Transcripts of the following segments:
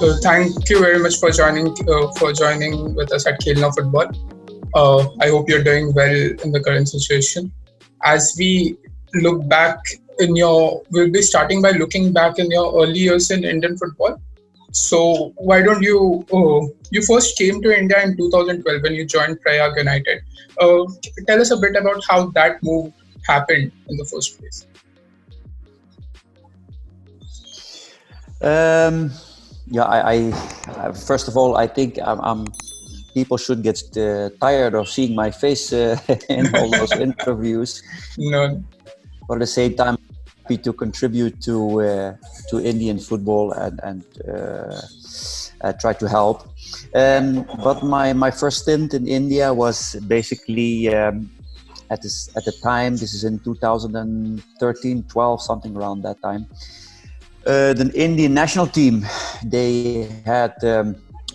Thank you very much for joining with us at Khel Football. I hope you're doing well in the current situation. As we look back we'll be starting by looking back in your early years in Indian football. So why don't you first came to India in 2012 when you joined Prayag United. Tell us a bit about how that move happened in the first place. I first of all, I think people should get tired of seeing my face in all those interviews. No. But at the same time, happy to contribute to Indian football and try to help. But my first stint in India was basically at the time. This is in 2013, 12, something around that time. The Indian national team, they had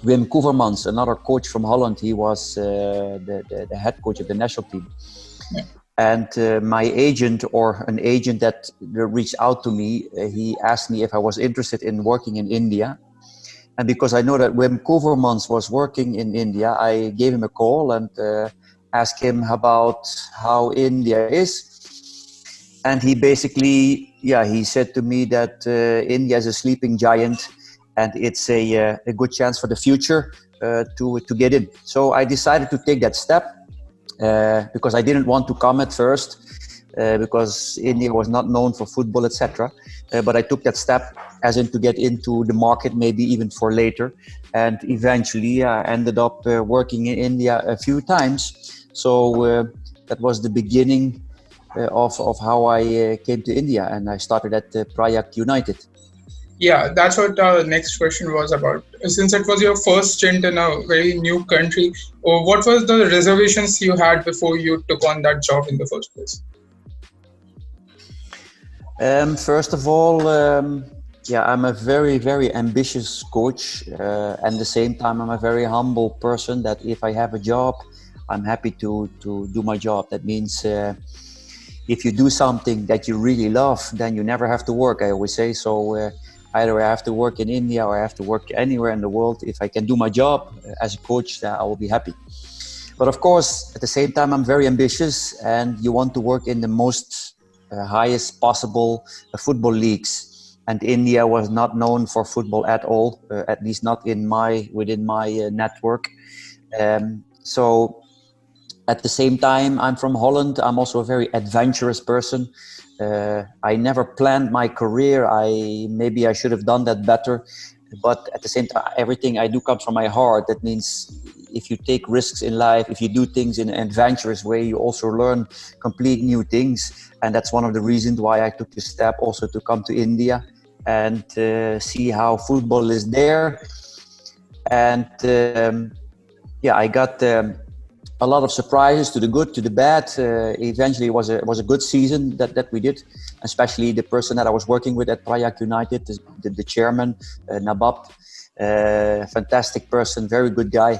Wim Koevermans, another coach from Holland. He was the head coach of the national team. Yeah. And my agent, or an agent that reached out to me, he asked me if I was interested in working in India. And because I know that Wim Koevermans was working in India, I gave him a call and asked him about how India is. And he basically, he said to me that India is a sleeping giant and it's a good chance for the future to get in. So I decided to take that step because I didn't want to come at first because India was not known for football, etc. But I took that step as in to get into the market, maybe even for later. And eventually I ended up working in India a few times. So that was the beginning of how I came to India, and I started at Prayag United. Yeah, that's what our next question was about. Since it was your first stint in a very new country, what was the reservations you had before you took on that job in the first place? First of all, I'm a very, very ambitious coach, and at the same time, I'm a very humble person. That if I have a job, I'm happy to do my job. That means if you do something that you really love, then you never have to work, I always say. So either I have to work in India or I have to work anywhere in the world. If I can do my job as a coach, then I will be happy. But of course, at the same time, I'm very ambitious, and you want to work in the most highest possible football leagues. And India was not known for football at all, at least not within my network. So at the same time, I'm from Holland. I'm also a very adventurous person. I never planned my career. Maybe I should have done that better. But at the same time, everything I do comes from my heart. That means if you take risks in life, if you do things in an adventurous way, you also learn complete new things. And that's one of the reasons why I took the step also to come to India and see how football is there. And I got a lot of surprises, to the good, to the bad. Eventually, it was a good season that we did. Especially the person that I was working with at Prayag United, the chairman, Nabab. Fantastic person, very good guy.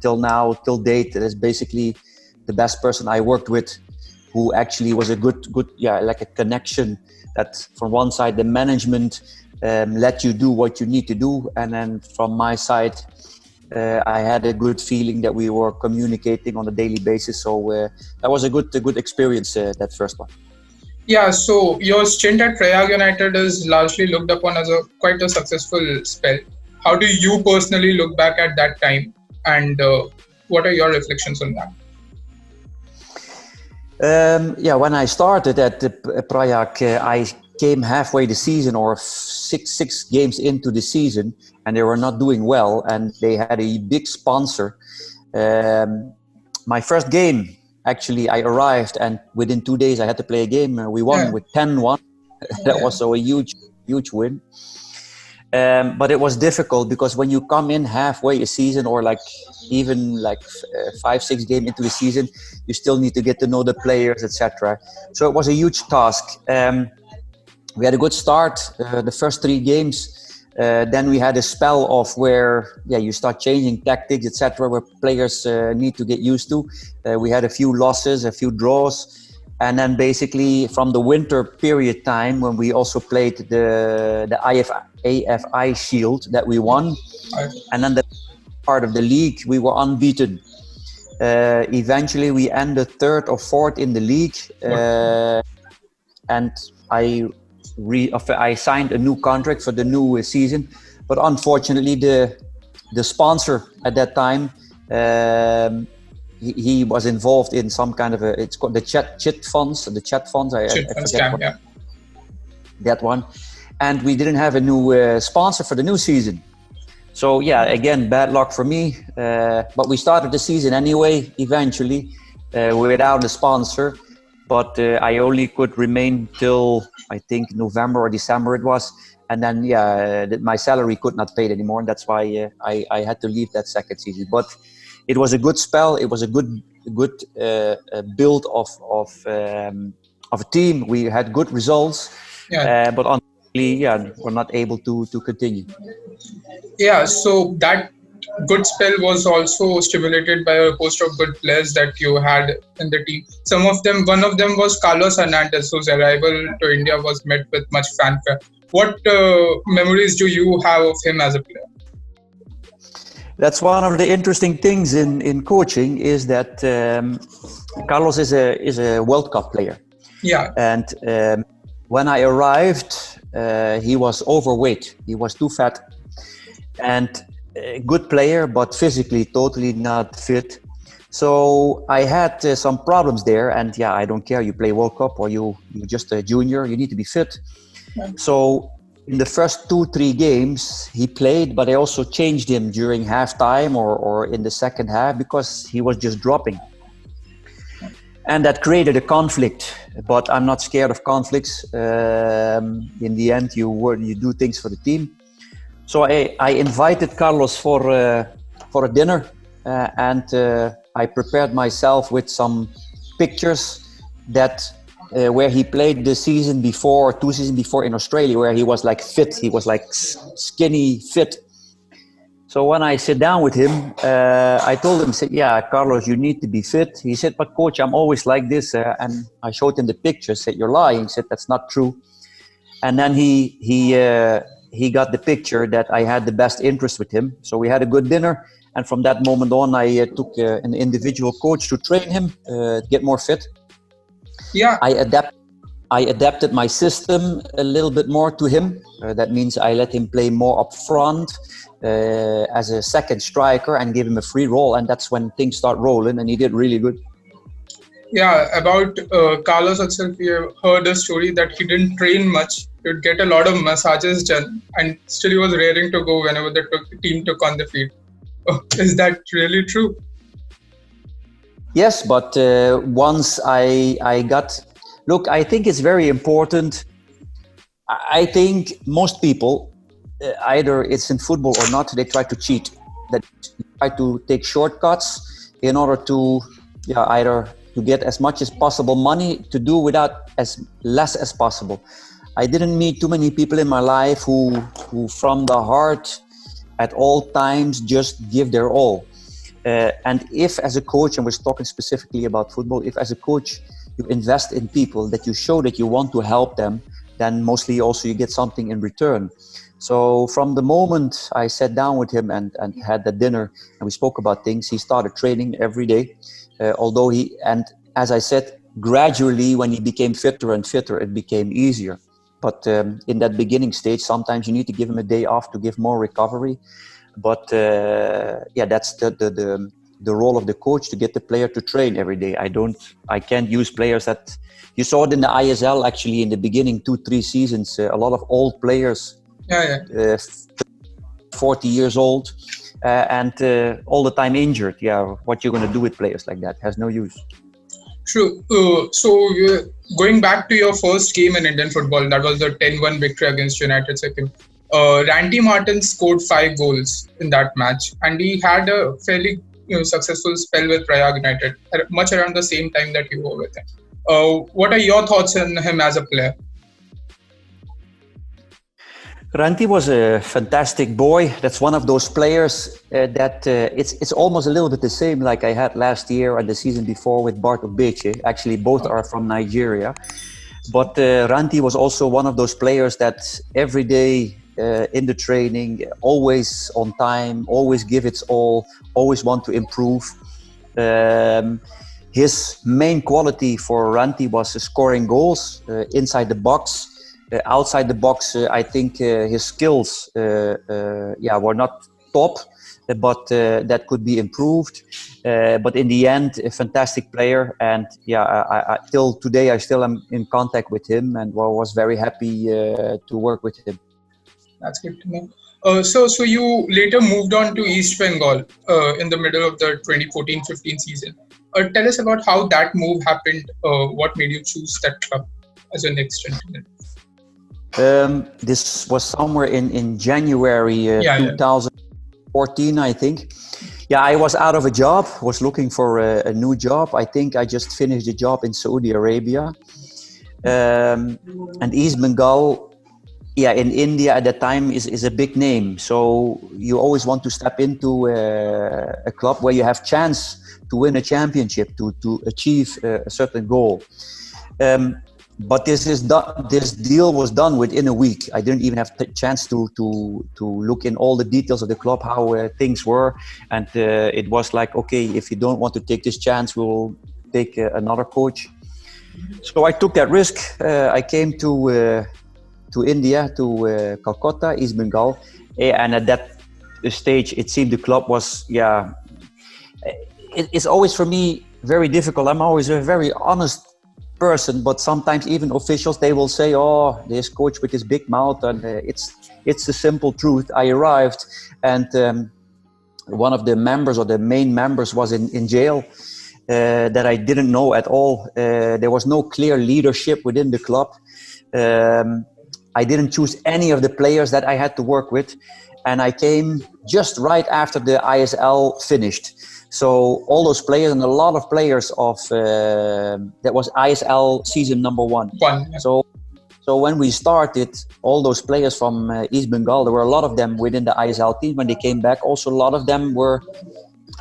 Till date, that is basically the best person I worked with, who actually was a good, like a connection. That from one side, the management let you do what you need to do, and then from my side, I had a good feeling that we were communicating on a daily basis. So that was a good experience, that first one. Yeah, so your stint at Prayag United is largely looked upon as quite a successful spell. How do you personally look back at that time, and what are your reflections on that? When I started at Prayag, I came halfway the season, or six games into the season, and they were not doing well, and they had a big sponsor. My first game, actually, I arrived, and within 2 days I had to play a game. We won with 10-1. That was so a huge win. But it was difficult because when you come in halfway a season, or even 5-6 games into the season, you still need to get to know the players, etc. So it was a huge task. We had a good start, the first 3 games. Then we had a spell of where you start changing tactics, etc., where players need to get used to. We had a few losses, a few draws. And then basically from the winter period time when we also played the AFI Shield that we won, and then the part of the league we were unbeaten. Eventually we ended 3rd or 4th in the league, and I signed a new contract for the new season, but unfortunately the sponsor at that time, he was involved in some kind of it's called the chat funds. I forget that one, and we didn't have a new sponsor for the new season. So yeah, again, bad luck for me. But we started the season anyway, eventually, without a sponsor. But I only could remain till I think November or December it was, and then my salary could not pay it anymore, and that's why I had to leave that second season. But it was a good spell. It was a good build of a team. We had good results, but unfortunately, we're not able to continue. Yeah, so that good spell was also stimulated by a host of good players that you had in the team. One of them was Carlos Hernandez, whose arrival to India was met with much fanfare. What memories do you have of him as a player? That's one of the interesting things in coaching is that Carlos is a World Cup player. Yeah. And when I arrived, he was overweight. He was too fat. And a good player, but physically totally not fit. So I had some problems there. And I don't care. You play World Cup or you're just a junior. You need to be fit. Yeah. So in the first 2-3 games he played, but I also changed him during halftime or in the second half because he was just dropping. And that created a conflict, but I'm not scared of conflicts. In the end, you do things for the team. So I invited Carlos for a dinner, and I prepared myself with some pictures that where he played the season before, 2 seasons before in Australia, where he was like fit. He was like skinny fit. So when I sit down with him, I told him, said, Carlos, you need to be fit. He said, but coach, I'm always like this. And I showed him the pictures, said, you're lying. He said, that's not true. And then he got the picture that I had the best interest with him. So we had a good dinner. And from that moment on, I took an individual coach to train him, to get more fit. Yeah. I adapted my system a little bit more to him. That means I let him play more up front as a second striker and give him a free role. And that's when things start rolling, and he did really good. Yeah, about Carlos itself, we have heard a story that he didn't train much. He'd get a lot of massages done, and still he was raring to go whenever the team took on the field. Is that really true? Yes, but once I got... Look, I think it's very important. I think most people, either it's in football or not, they try to cheat. They try to take shortcuts in order to either to get as much as possible money, to do without as less as possible. I didn't meet too many people in my life who from the heart at all times just give their all. And if as a coach, and we're talking specifically about football, if as a coach you invest in people, that you show that you want to help them, then mostly also you get something in return. So from the moment I sat down with him and had that dinner and we spoke about things, he started training every day. Although as I said, gradually when he became fitter and fitter, it became easier. But in that beginning stage, sometimes you need to give him a day off to give more recovery. But that's the role of the coach, to get the player to train every day. I can't use players that... You saw it in the ISL actually in the beginning, 2-3 seasons, a lot of old players, 40 years old, and all the time injured. What you're going to do with players like that has no use. True. So going back to your first game in Indian football, that was the 10-1 victory against United Sikkim. Randy Martin scored 5 goals in that match, and he had a fairly successful spell with Prayag United, much around the same time that you were with him. What are your thoughts on him as a player? Ranti was a fantastic boy. That's one of those players that it's almost a little bit the same like I had last year and the season before with Bartholomew Ogbeche. Actually, both are from Nigeria. But Ranti was also one of those players that every day in the training, always on time, always give its all, always want to improve. His main quality for Ranti was scoring goals inside the box. Outside the box, I think his skills were not top, but that could be improved. But in the end, a fantastic player, and I till today I still am in contact with him, and was very happy to work with him. That's good to know. So you later moved on to East Bengal in the middle of the 2014-15 season. Tell us about how that move happened. What made you choose that club as your next gentleman? This was somewhere in January 2014, I think. Yeah, I was out of a job, was looking for a new job. I think I just finished a job in Saudi Arabia. And East Bengal, in India at that time is a big name. So you always want to step into a club where you have chance to win a championship, to achieve a certain goal. But this deal was done within a week. I didn't even have a chance to look in all the details of the club, how things were, and it was like, okay, if you don't want to take this chance, we will take another coach. So I took that risk. I came to India, to Calcutta, East Bengal, and at that stage, it seemed the club was It's always for me very difficult. I'm always a very honest person, but sometimes even officials, they will say, "Oh, this coach with his big mouth," and it's the simple truth. I arrived, and one of the members or the main members was in jail that I didn't know at all. There was no clear leadership within the club. I didn't choose any of the players that I had to work with, and I came just right after the ISL finished. So all those players and a lot of players of that was ISL season number one. So when we started, all those players from East Bengal, there were a lot of them within the ISL team. When they came back, also a lot of them were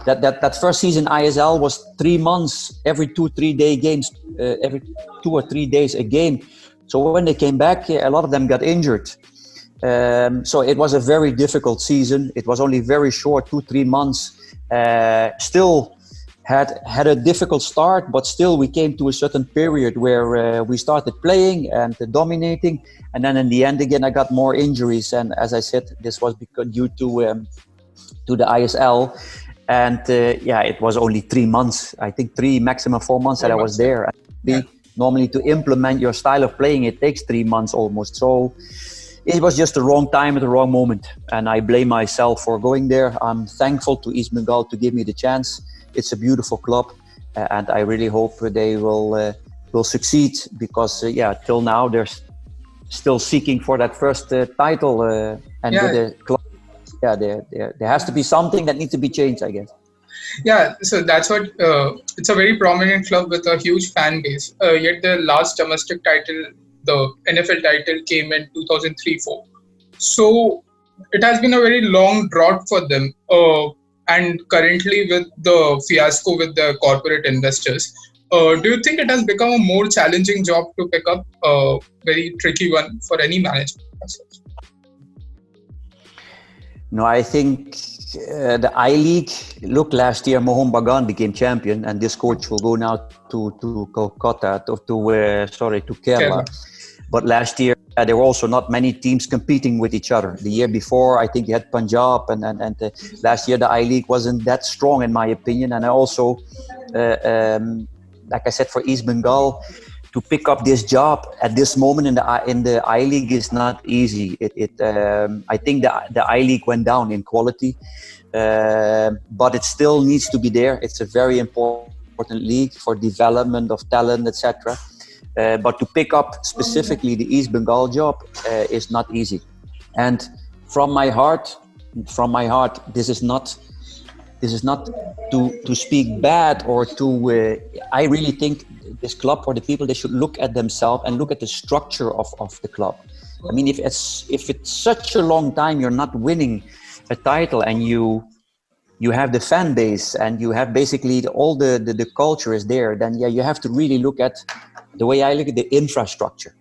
that first season ISL was 3 months, every 2-3 day games, every 2 or 3 days a game. So when they came back, a lot of them got injured. So it was a very difficult season. It was only very short, 2-3 months. Still had a difficult start, but still we came to a certain period where we started playing and dominating, and then in the end again I got more injuries, and as I said, this was because due to the ISL, and it was only 3 months, I think 3 maximum 4 months that I was there. Normally to implement your style of playing, it takes 3 months almost. So it was just the wrong time at the wrong moment, and I blame myself for going there. I'm thankful to East Bengal to give me the chance. It's a beautiful club, and I really hope they will succeed, because till now they're still seeking for that first title, and with the club, there has to be something that needs to be changed, I guess. Yeah, so that's what it's a very prominent club with a huge fan base. Yet the last domestic title, the NFL title, came in 2003-04. So it has been a very long drought for them. And currently with the fiasco with the corporate investors, do you think it has become a more challenging job to pick up? A very tricky one for any manager? No, I think the I-League, look, last year Mohun Bagan became champion, and this coach will go now to Kolkata, to Kerala. But last year there were also not many teams competing with each other. The year before, I think you had Punjab, and last year the I-League wasn't that strong in my opinion. And I also, like I said, for East Bengal, to pick up this job at this moment in the I-League is not easy. I think the I-League went down in quality, but it still needs to be there. It's a very important league for development of talent, etc. But to pick up specifically the East Bengal job is not easy. And from my heart, this is not to speak bad or to. I really think this club, or the people, they should look at themselves and look at the structure of the club. I mean, if it's such a long time you're not winning a title, and you have the fan base, and you have basically all the culture is there, then yeah, you have to really look at the way I look at the infrastructure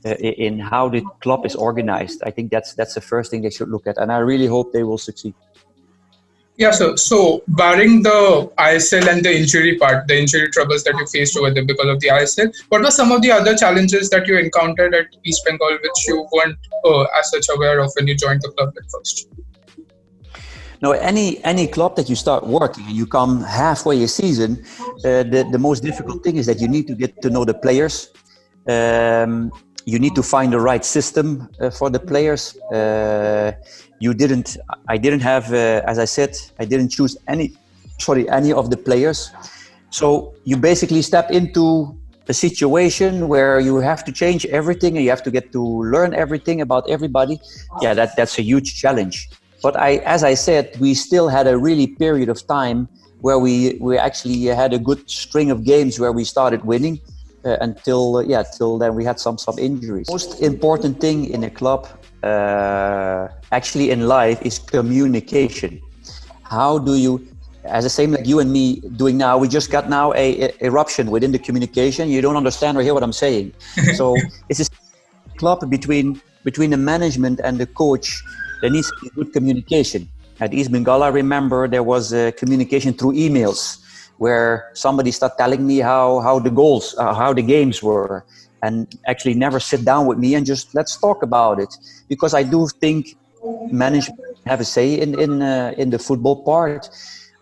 in how the club is organized. I think that's the first thing they should look at, and I really hope they will succeed. Yeah, so barring the ISL and the injury part, the injury troubles that you faced over there because of the ISL, what were some of the other challenges that you encountered at East Bengal, which you weren't as such aware of when you joined the club at first? No, any club that you start working and you come halfway a season, the most difficult thing is that you need to get to know the players. You need to find the right system for the players. I didn't have, as I said, I didn't choose any of the players. So you basically step into a situation where you have to change everything and you have to get to learn everything about everybody. Yeah, that's a huge challenge. But as I said, we still had a really period of time where we actually had a good string of games where we started winning. Until then we had some injuries. Most important thing in a club, actually in life, is communication. How do you, as the same like you and me doing now, we just got now a eruption within the communication. You don't understand or hear what I'm saying. So it's a club between the management and the coach. There needs to be good communication. At East Bengal, I remember there was communication through emails, where somebody started telling me how the goals, how the games were, and actually never sit down with me and just let's talk about it. Because I do think management have a say in the football part,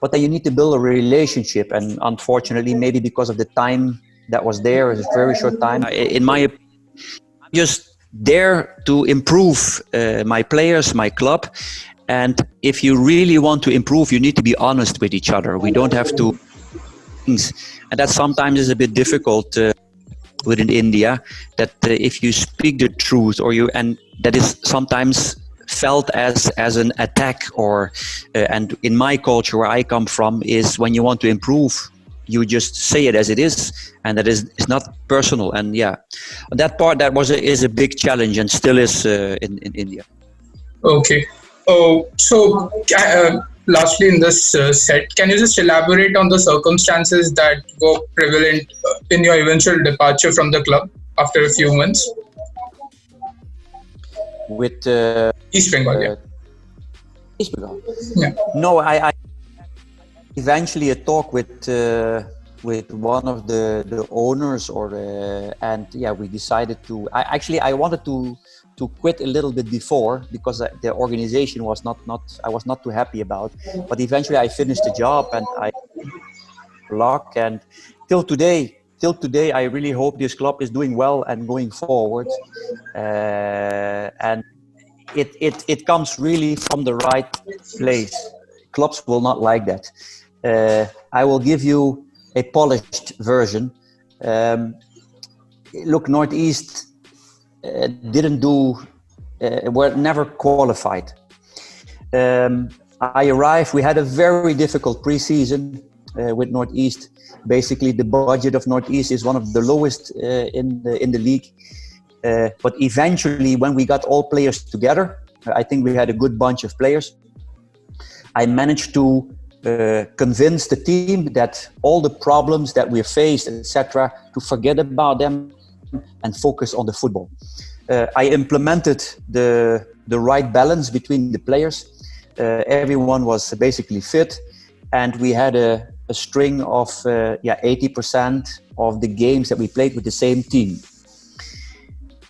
but then you need to build a relationship. And unfortunately, maybe because of the time that was there, it's a very short time. In my opinion, just there to improve my players, my club. And if you really want to improve, you need to be honest with each other. We don't have to. And that sometimes is a bit difficult within India, that if you speak the truth and that is sometimes felt as an attack, or and in my culture where I come from is when you want to improve, you just say it as it is, and that is it's not personal. And yeah, that part is a big challenge and still is in India. Okay. So lastly in this set, can you just elaborate on the circumstances that were prevalent in your eventual departure from the club after a few months? With East Bengal, yeah. East Bengal. Yeah. No, I eventually a talk with one of the owners, and yeah, we decided to. I wanted to quit a little bit before, because the organization was I was not too happy about. But eventually I finished the job and I luck, and till today I really hope this club is doing well and going forward. And it comes really from the right place. Clubs will not like that. I will give you a polished version. Look, Northeast didn't do, were never qualified. I arrived, we had a very difficult pre-season with Northeast. Basically, the budget of Northeast is one of the lowest in the league. But eventually, when we got all players together, I think we had a good bunch of players. I managed to convince the team that all the problems that we faced, etc., to forget about them and focus on the football. I implemented the right balance between the players. Everyone was basically fit, and we had a string of 80% of the games that we played with the same team.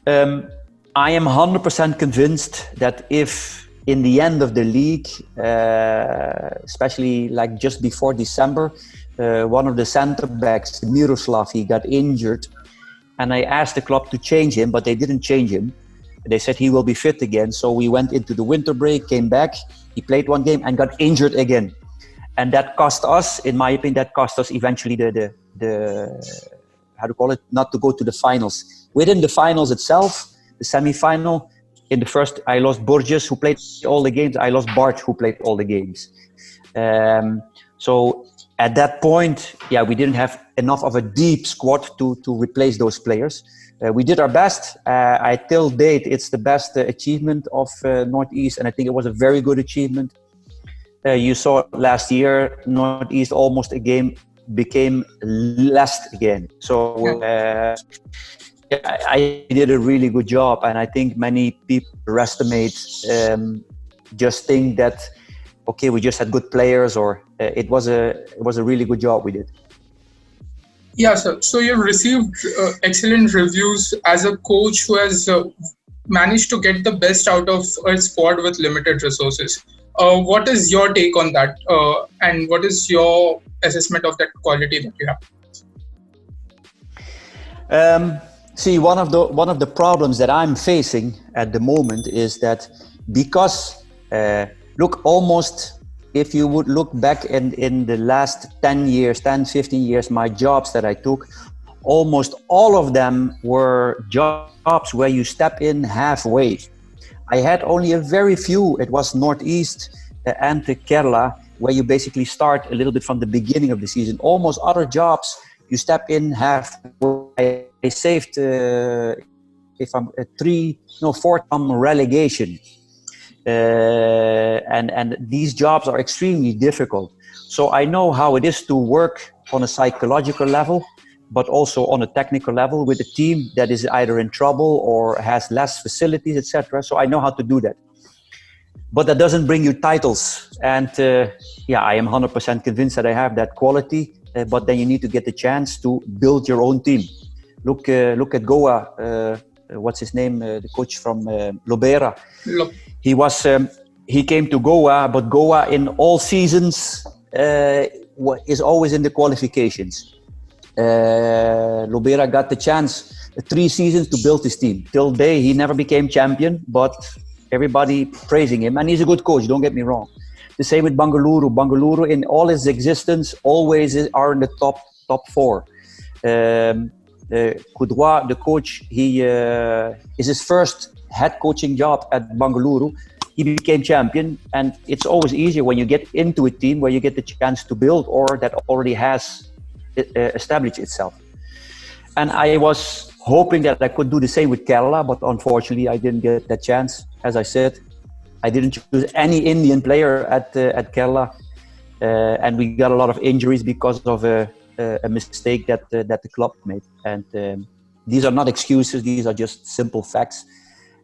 I am 100% convinced that if in the end of the league, especially like just before December, one of the center backs, Miroslav, he got injured. And I asked the club to change him, but they didn't change him. They said he will be fit again. So we went into the winter break, came back, he played one game and got injured again. And that cost us, in my opinion, eventually the how to call it, not to go to the finals. Within the finals itself, the semi-final, in the first, I lost Borges, who played all the games. I lost Bart, who played all the games. So at that point, yeah, we didn't have enough of a deep squad to replace those players. We did our best. I till date, it's the best achievement of Northeast, and I think it was a very good achievement. You saw last year, Northeast almost a game became less again. So I did a really good job, and I think many people underestimate, just think that okay, we just had good players, or it was a really good job we did. Yeah, sir. So you've received excellent reviews as a coach who has managed to get the best out of a squad with limited resources. What is your take on that, and what is your assessment of that quality that you have? See, one of the problems that I'm facing at the moment is that because look, almost if you would look back in the last 10 years, 10, 15 years, my jobs that I took, almost all of them were jobs where you step in halfway. I had only a very few. It was Northeast and Kerala, where you basically start a little bit from the beginning of the season. Almost other jobs, you step in halfway. I saved, if I'm 4 relegation. And these jobs are extremely difficult. So I know how it is to work on a psychological level, but also on a technical level with a team that is either in trouble or has less facilities, etc. So I know how to do that. But that doesn't bring you titles. And I am 100% convinced that I have that quality. But then you need to get the chance to build your own team. Look at Goa. What's his name? The coach from Lobera. He came to Goa, but Goa in all seasons is always in the qualifications. Lobera got the chance 3 seasons to build his team. Till day, he never became champion, but everybody praising him, and he's a good coach. Don't get me wrong. The same with Bangalore. Bangalore, in all its existence, always are in the top 4. Kudwa, the coach, he is his first head coaching job at Bangalore. He became champion, and it's always easier when you get into a team where you get the chance to build or that already has established itself. And I was hoping that I could do the same with Kerala, but unfortunately I didn't get that chance. As I said, I didn't choose any Indian player at Kerala, and we got a lot of injuries because of a mistake that the club made. And these are not excuses; these are just simple facts.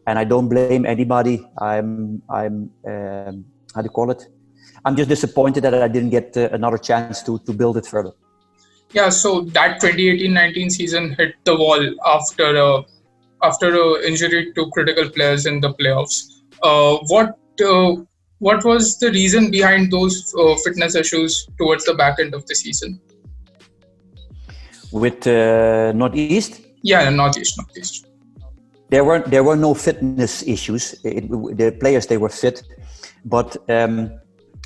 And I don't blame anybody. I'm how do you call it? I'm just disappointed that I didn't get another chance to build it further. Yeah, so that 2018-19 season hit the wall after an injury to critical players in the playoffs. What was the reason behind those fitness issues towards the back end of the season? With Northeast? Yeah, Northeast. There were no fitness issues. The players, they were fit, but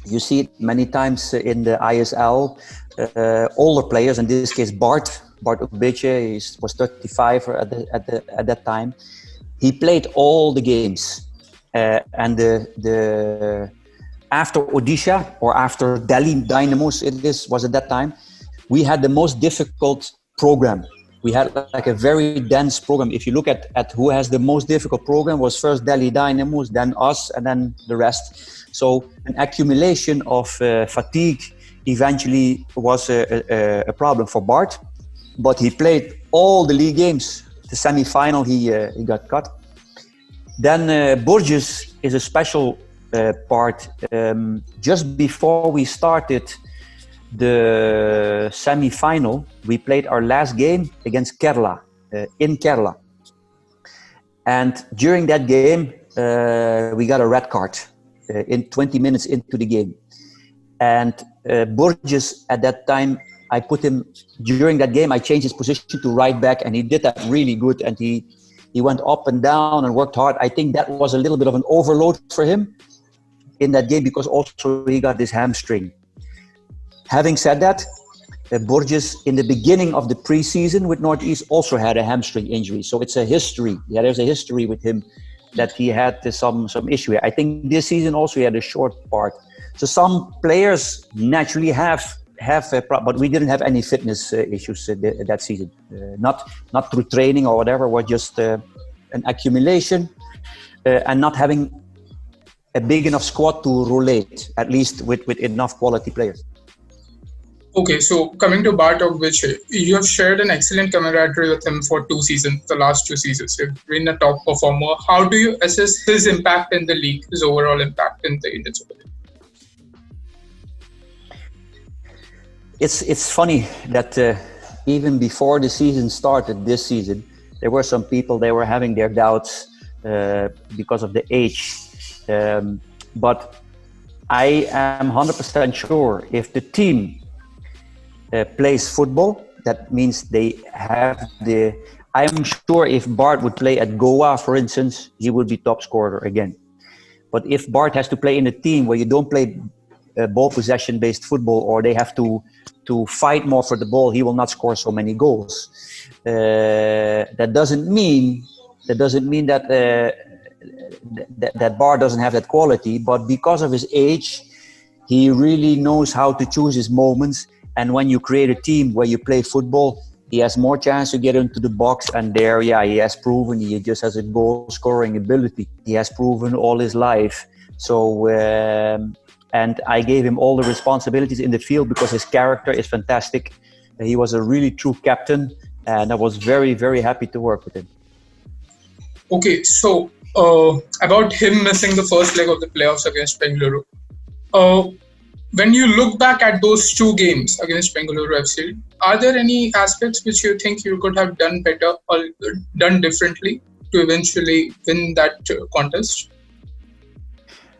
you see it many times in the ISL. Older players, in this case Barth Ogbeche, was 35 at that time. He played all the games, and the after Odisha or after Delhi Dynamos, was at that time, we had the most difficult program. We had like a very dense program. If you look at who has the most difficult program, was first Delhi Dynamos, then us, and then the rest. So an accumulation of fatigue eventually was a problem for Bart, but he played all the league games. The semi-final, he got cut. Then Burgess is a special part. Just before we started the semi-final, we played our last game against Kerala, in Kerala. And during that game, we got a red card in 20 minutes into the game. And Burgess, at that time, I put him, during that game, I changed his position to right back, and he did that really good. And he went up and down and worked hard. I think that was a little bit of an overload for him in that game, because also he got this hamstring. Having said that, Burgess, in the beginning of the preseason with Northeast, also had a hamstring injury. So it's a history. Yeah, there's a history with him that he had some issue here. I think this season also he had a short part. So some players naturally have have, but we didn't have any fitness issues that season. Not through training or whatever. It was just an accumulation and not having a big enough squad to relate, at least with enough quality players. Okay, so coming to Bart Ogbeche, you have shared an excellent camaraderie with him for 2 seasons, the last 2 seasons. You've been a top performer. How do you assess his impact in the league, his overall impact in the Indian Super League? It's funny that even before the season started, this season, there were some people, they were having their doubts because of the age. But I am 100% sure if the team plays football, that means they have I'm sure if Bart would play at Goa, for instance, he would be top scorer again. But if Bart has to play in a team where you don't play ball possession based football, or they have to fight more for the ball, he will not score so many goals. That doesn't mean that that Bart doesn't have that quality, but because of his age, he really knows how to choose his moments. And when you create a team where you play football, he has more chance to get into the box. And there, he has proven he just has a goal scoring ability. He has proven all his life. So, and I gave him all the responsibilities in the field because his character is fantastic. He was a really true captain, and I was very, very happy to work with him. Okay, so about him missing the first leg of the playoffs against Bengaluru. When you look back at those 2 games against Bengaluru FC, are there any aspects which you think you could have done better or done differently to eventually win that contest?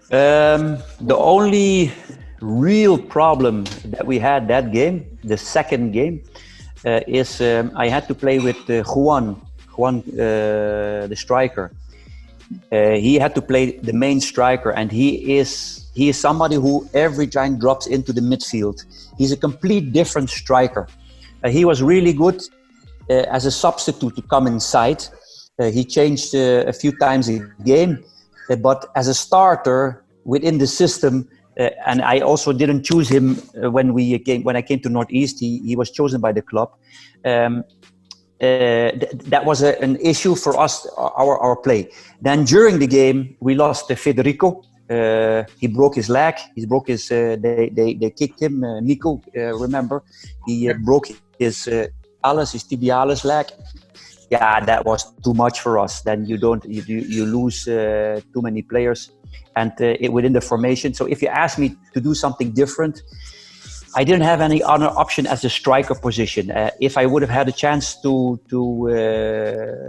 The only real problem that we had that game, the second game, is I had to play with Juan, the striker. He had to play the main striker, and he is somebody who every time drops into the midfield. He's a complete different striker. He was really good as a substitute to come inside. He changed a few times a game, but as a starter within the system, and I also didn't choose him when I came to Northeast. He was chosen by the club. That was an issue for us, our play. Then during the game, we lost Federico. He broke his leg. They kicked him. Nico, remember, he broke his tibialis leg. Yeah, that was too much for us. Then you lose too many players, and within the formation. So if you ask me to do something different, I didn't have any other option as a striker position. If I would have had a chance to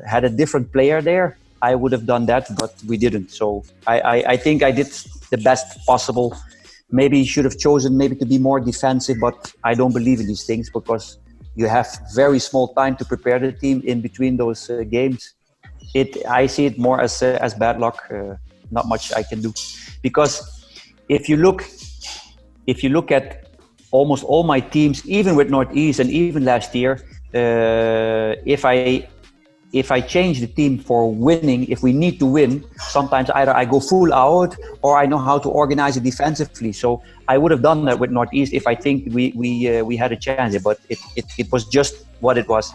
had a different player there, I would have done that, but we didn't. So I think I did the best possible. Maybe should have chosen maybe to be more defensive, but I don't believe in these things because you have very small time to prepare the team in between those games. I see it more as bad luck. Not much I can do, because if you look at almost all my teams, even with Northeast and even last year, if I change the team for winning, if we need to win, sometimes either I go full out or I know how to organize it defensively. So I would have done that with Northeast if I think we had a chance, but it was just what it was.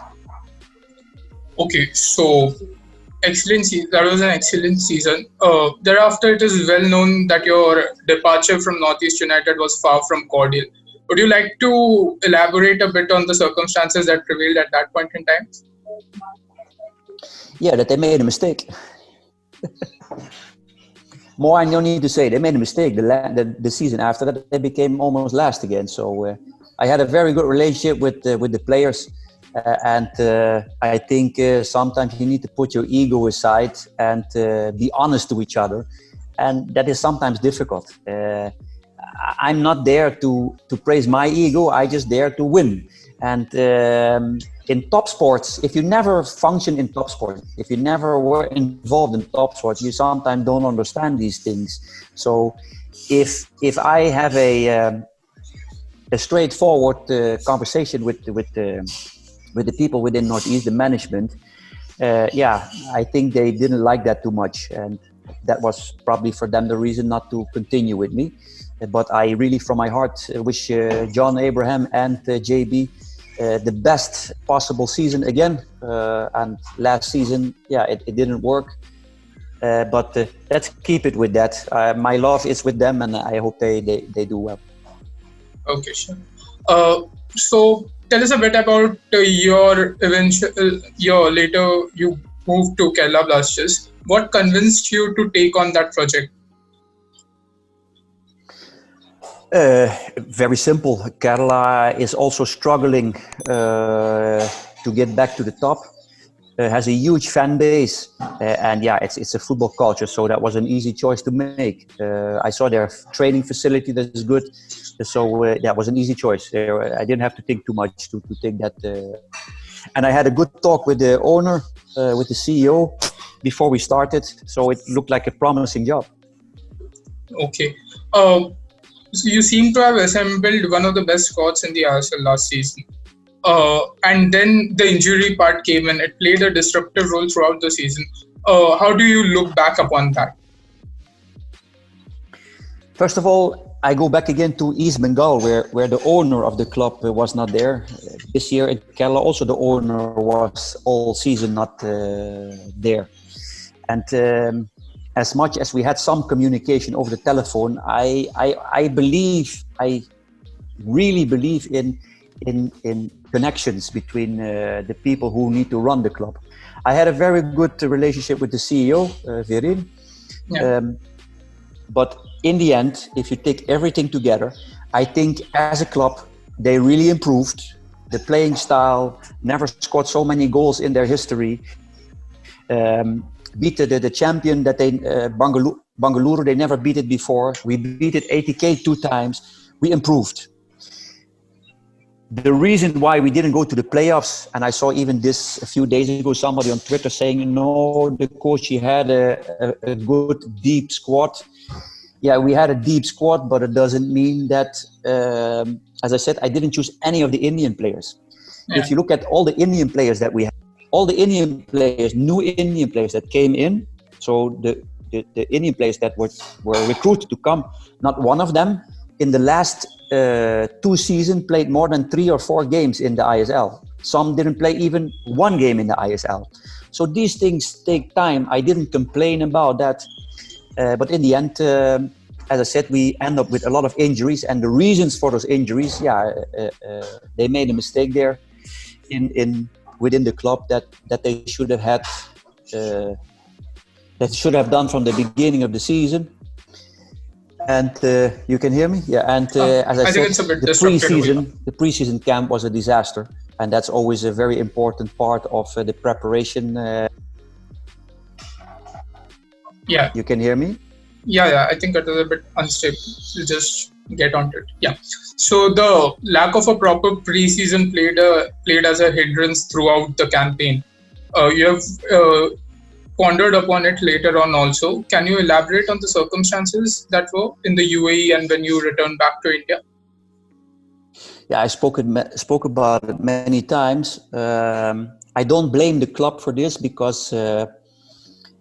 Okay, so that was an excellent season. Thereafter, it is well known that your departure from Northeast United was far from cordial. Would you like to elaborate a bit on the circumstances that prevailed at that point in time? Yeah, that they made a mistake. More I don't need to say. They made a mistake. The season after that, they became almost last again. So I had a very good relationship with the players. And I think sometimes you need to put your ego aside and be honest to each other. And that is sometimes difficult. I'm not there to praise my ego. I just there to win. And in top sports, if you never function in top sports, if you never were involved in top sports, you sometimes don't understand these things. So if I have a straightforward conversation with the people within Northeast, the management, I think they didn't like that too much. And that was probably for them the reason not to continue with me. But I really, from my heart, wish John Abraham and JB the best possible season again. And last season, it didn't work. But let's keep it with that. My love is with them, and I hope they do well. Okay, sure. So tell us a bit about your later you moved to Kerala Blasters. What convinced you to take on that project? Very simple. Kerala is also struggling to get back to the top. Has a huge fan base, and it's a football culture, so that was an easy choice to make. I saw their training facility that is good, so that was an easy choice. I didn't have to think too much to take that. And I had a good talk with the owner, with the CEO, before we started, so it looked like a promising job. Okay. So you seem to have assembled one of the best squads in the ISL last season. And then the injury part came in. It played a disruptive role throughout the season. How do you look back upon that? First of all, I go back again to East Bengal, where the owner of the club was not there. This year in Khel, also the owner was all season not there. And as much as we had some communication over the telephone, I really believe in connections between the people who need to run the club. I had a very good relationship with the CEO, Virin. Yeah. But in the end, if you take everything together, I think as a club, they really improved. The playing style, never scored so many goals in their history. Beat the champion that they, Bangalore, they never beat it before. We beat it 80K 2 times. We improved. The reason why we didn't go to the playoffs, and I saw even this a few days ago, somebody on Twitter saying, no, the coach, he had a good, deep squad. Yeah, we had a deep squad, but it doesn't mean that, as I said, I didn't choose any of the Indian players. Yeah. If you look at all the Indian players that we had, all the Indian players, new Indian players that came in, so the Indian players that were recruited to come, not one of them in the last 2 seasons played more than 3 or 4 games in the ISL. Some didn't play even 1 game in the ISL. So these things take time. I didn't complain about that. But in the end, as I said, we end up with a lot of injuries, and the reasons for those injuries, they made a mistake there within the club that they should have had, that should have done from the beginning of the season. And you can hear me, yeah. And as I said, the preseason camp was a disaster, and that's always a very important part of the preparation. Yeah. You can hear me? Yeah. I think it was a bit unstable. So just get onto it. Yeah. So the lack of a proper preseason played as a hindrance throughout the campaign. You have pondered upon it later on also. Can you elaborate on the circumstances that were in the UAE and when you returned back to India? Yeah, I spoke about it many times. I don't blame the club for this because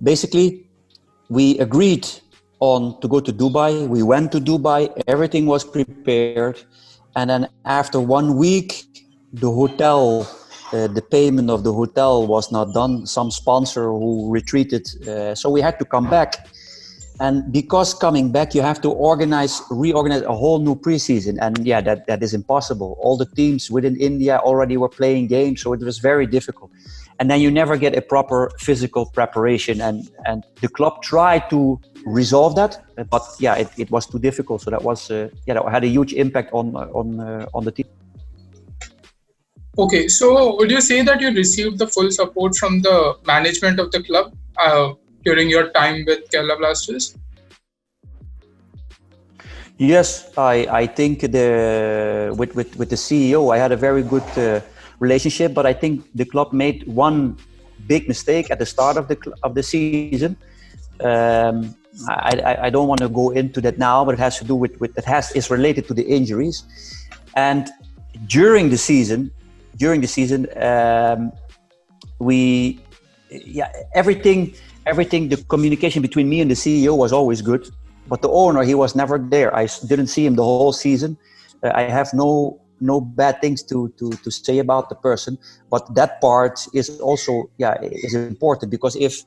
basically we agreed on to go to Dubai. We went to Dubai, everything was prepared. And then after 1 week, the hotel, the payment of the hotel was not done. Some sponsor who retreated. So we had to come back. And because coming back, you have to reorganize a whole new preseason. And yeah, that is impossible. All the teams within India already were playing games, so it was very difficult. And then you never get a proper physical preparation. And the club tried to resolve that, but yeah, it was too difficult. So that was that had a huge impact on the team. Okay, so would you say that you received the full support from the management of the club during your time with Kerala Blasters? Yes, I think with the CEO, I had a very good relationship, but I think the club made one big mistake at the start of the season. I don't want to go into that now, but it has to do is related to the injuries. And during the season, everything, the communication between me and the CEO was always good, but the owner, he was never there. I didn't see him the whole season. I have no bad things to say about the person, but that part is also is important, because if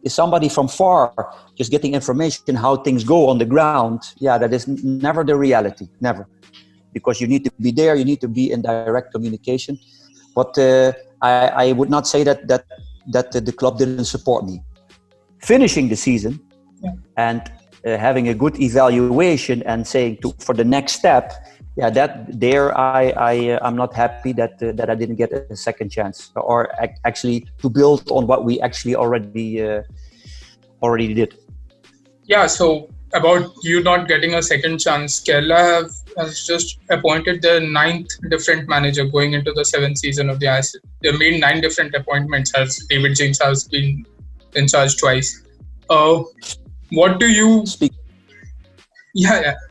somebody from far just getting information how things go on the ground, that is never the reality, never, because you need to be there, you need to be in direct communication. But I would not say that the club didn't support me. Finishing the season and having a good evaluation and saying for the next step, that there I'm not happy that I didn't get a second chance, or actually to build on what we actually already did. Yeah, so about you not getting a second chance, Khel has just appointed the 9th different manager going into the 7th season of the ISL. They made 9 different appointments, as David James has been in charge twice. What do you speak?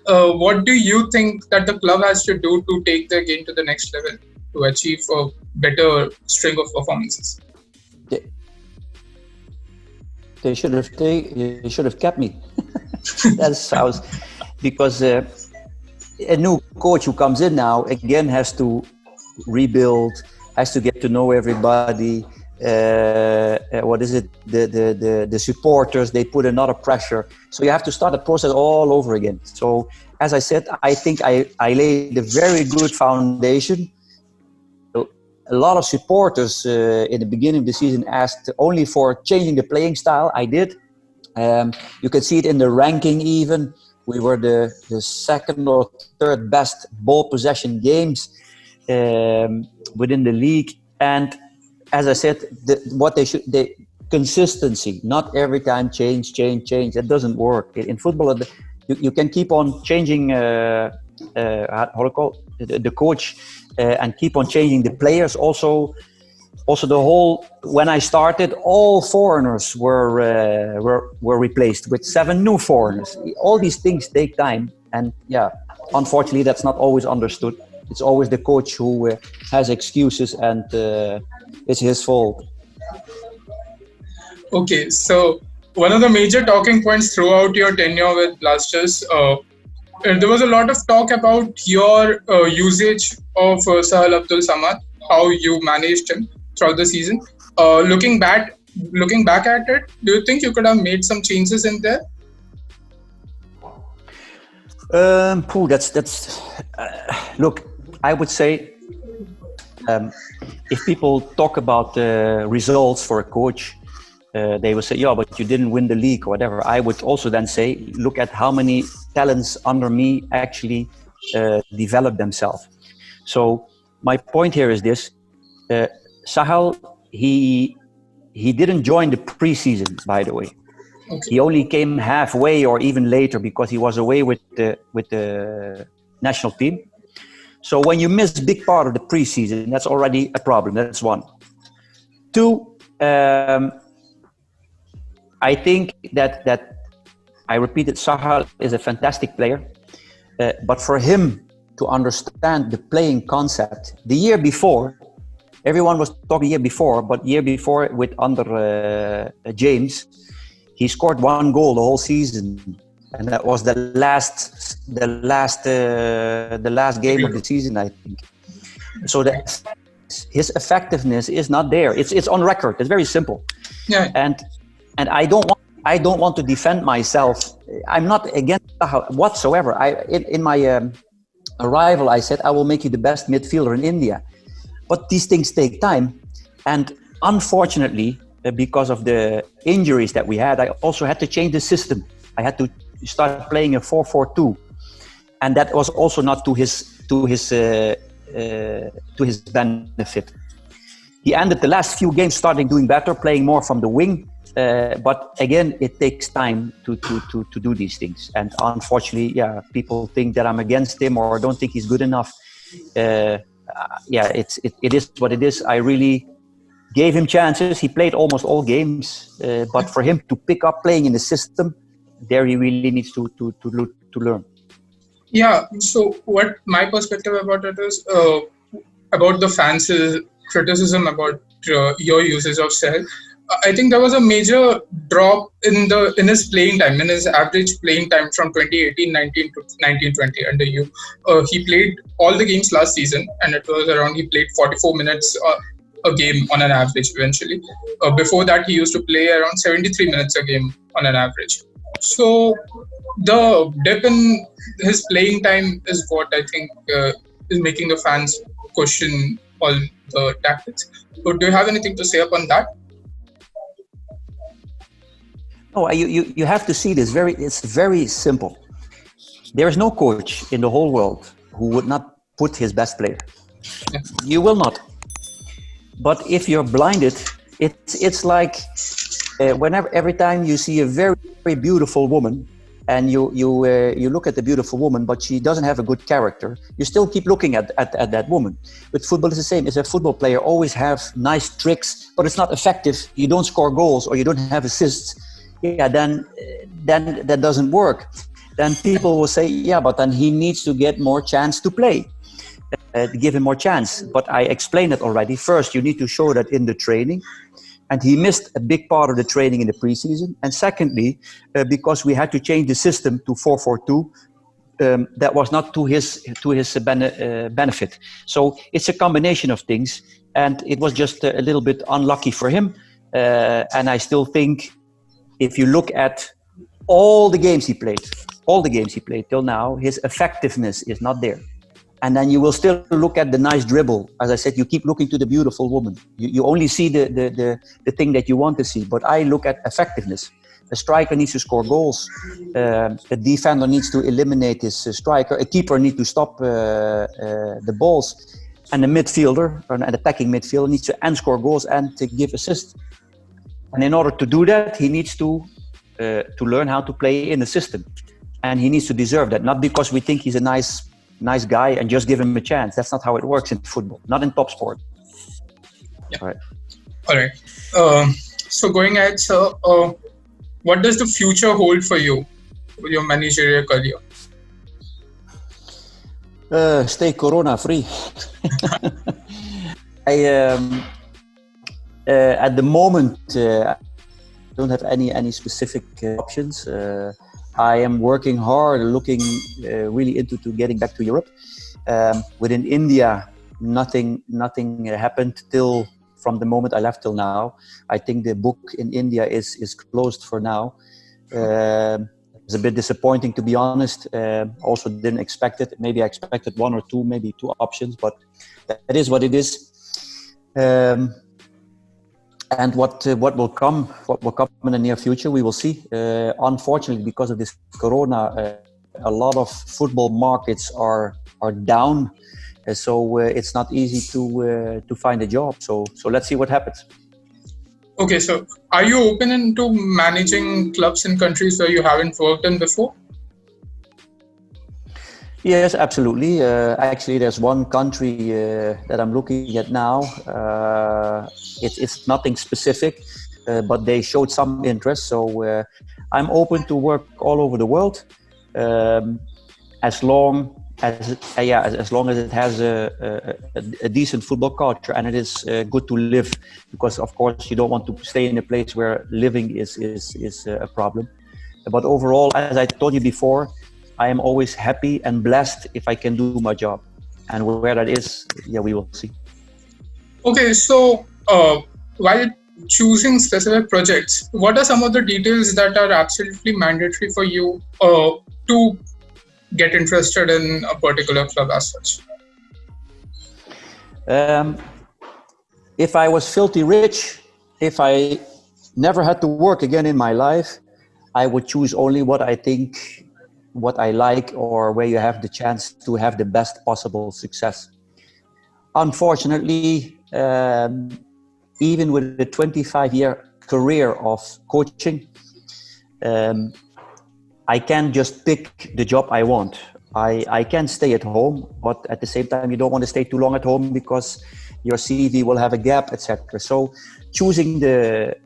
What do you think that the club has to do to take their game to the next level, to achieve a better string of performances? They should have kept me. That's how, because a new coach who comes in now again has to rebuild, has to get to know everybody. What is it? The supporters, they put another pressure. So you have to start the process all over again. So as I said, I think I laid a very good foundation. A lot of supporters in the beginning of the season asked only for changing the playing style. I did. You can see it in the ranking even. We were the second or third best ball possession games within the league. And as I said, consistency, not every time change. It doesn't work. In football, you can keep on changing the coach and keep on changing the players. Also the whole, when I started, all foreigners were replaced with 7 new foreigners. All these things take time, and unfortunately that's not always understood. It's always the coach who has excuses, and it's his fault. Okay, so one of the major talking points throughout your tenure with Blasters, there was a lot of talk about your usage of Sahal Abdul Samad, how you managed him throughout the season. Looking back at it, do you think you could have made some changes in there? Look, I would say if people talk about results for a coach, they will say, but you didn't win the league or whatever. I would also then say, look at how many talents under me actually develop themselves. So my point here is this: Sahal, he didn't join the preseason, by the way. Okay. He only came halfway or even later because he was away with the national team. So when you miss a big part of the preseason, that's already a problem. That's one. 2, I think that I repeated, Sahal is a fantastic player, but for him to understand the playing concept, the year before, everyone was talking year before, but year before with under James, he scored 1 goal the whole season, and that was the last game of the season, I think. So that his effectiveness is not there. It's on record. It's very simple. Yeah. And I don't want to defend myself. I'm not against Sahal whatsoever. In my arrival, I said I will make you the best midfielder in India. But these things take time, and unfortunately, because of the injuries that we had, I also had to change the system. I had to start playing a 4-4-2, and that was also not to his benefit. He ended the last few games starting doing better, playing more from the wing. But again, it takes time to do these things. And unfortunately, people think that I'm against him or don't think he's good enough. It is what it is. I really gave him chances. He played almost all games. But for him to pick up playing in the system, there he really needs to learn. Yeah, so what my perspective about it is, about the fans' criticism about your usage of Sahal. I think there was a major drop in his playing time, in his average playing time from 2018-19 to 19-20 under you. He played all the games last season, and it was around he played 44 minutes a game on an average eventually. Before that, he used to play around 73 minutes a game on an average. So the dip in his playing time is what I think is making the fans question all the tactics. So do you have anything to say upon that? No, you have to see this it's very simple. There is no coach in the whole world who would not put his best player. Yeah. You will not. But if you're blinded, it's like every time you see a very, very beautiful woman, and you look at the beautiful woman, but she doesn't have a good character, you still keep looking at that woman. With football, it's the same. As a football player, always have nice tricks, but it's not effective. You don't score goals or you don't have assists. Yeah, then that doesn't work. Then people will say, yeah, but then he needs to get more chance to play. Give him more chance. But I explained it already. First, you need to show that in the training. And he missed a big part of the training in the preseason. And secondly, because we had to change the system to 4-4-2, that was not to his benefit. So it's a combination of things. And it was just a little bit unlucky for him. And I still think if you look at all the games he played till now, his effectiveness is not there. And then you will still look at the nice dribble. As I said, you keep looking to the beautiful woman. You only see the thing that you want to see. But I look at effectiveness. A striker needs to score goals. A defender needs to eliminate his striker. A keeper needs to stop the balls. And a midfielder, an attacking midfielder, needs to score goals and to give assists. And in order to do that, he needs to learn how to play in the system. And he needs to deserve that. Not because we think he's a nice guy and just give him a chance. That's not how it works in football, not in top sport. Yeah. All right. So going ahead, sir, what does the future hold for you with your managerial career? Stay corona free. At the moment, I don't have any specific options. I am working hard, looking really into getting back to Europe. Within India, nothing happened till from the moment I left till now. I think the book in India is closed for now. It's a bit disappointing, to be honest. Also didn't expect it. Maybe I expected one or two, maybe two options, but that is what it is. And what will come in the near future, we will see. Unfortunately, because of this corona, a lot of football markets are down, so it's not easy to find a job. So let's see what happens. Okay, so are you open into managing clubs in countries where you haven't worked in before? Yes, absolutely. Actually, there's one country that I'm looking at now. It's nothing specific, but they showed some interest. So I'm open to work all over the world, as long as it has a decent football culture and it is good to live. Because of course you don't want to stay in a place where living is a problem. But overall, as I told you before, I am always happy and blessed if I can do my job. And where that is, we will see. Okay, so while choosing specific projects, what are some of the details that are absolutely mandatory for you to get interested in a particular club as such? If I was filthy rich, if I never had to work again in my life, I would choose only what I think, what I like, or where you have the chance to have the best possible success. Unfortunately, even with a 25-year career of coaching, I can't just pick the job I want. I can stay at home, but at the same time, you don't want to stay too long at home because your CV will have a gap, etc. So choosing the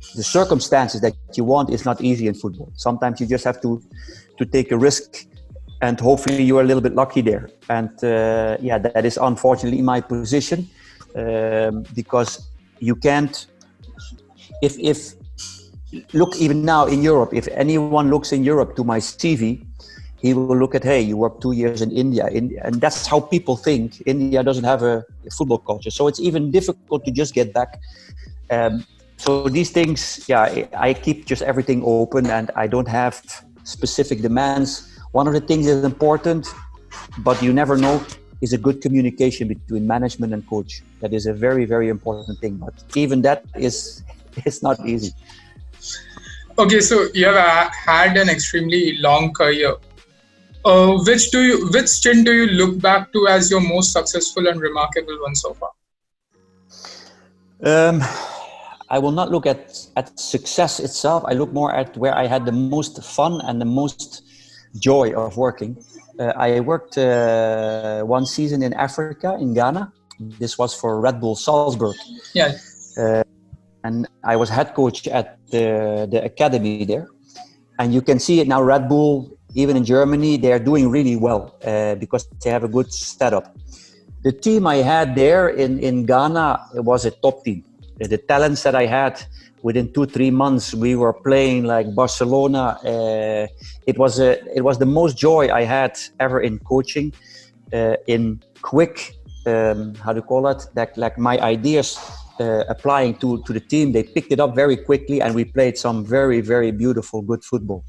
circumstances that you want is not easy in football. Sometimes you just have to take a risk, and hopefully you are a little bit lucky there. And that is unfortunately my position, because you can't. If look, even now in Europe, if anyone looks in Europe to my CV, he will look at, hey, you worked 2 years in India, and that's how people think. India doesn't have a football culture, so it's even difficult to just get back. So these things, yeah, I keep just everything open, and I don't have specific demands. One of the things that is important, but you never know, is a good communication between management and coach. That is a very, very important thing. But even that is not easy. Okay, so you have had an extremely long career. Which stint do you look back to as your most successful and remarkable one so far? I will not look at success itself. I look more at where I had the most fun and the most joy of working. I worked one season in Africa, in Ghana. This was for Red Bull Salzburg. Yeah. And I was head coach at the academy there. And you can see it now, Red Bull, even in Germany, they are doing really well because they have a good setup. The team I had there in Ghana, it was a top team. The talents that I had, within 2-3 months, we were playing like Barcelona. It was the most joy I had ever in coaching, in quick, how do you call it? Like my ideas applying to the team, they picked it up very quickly, and we played some very, very beautiful, good football.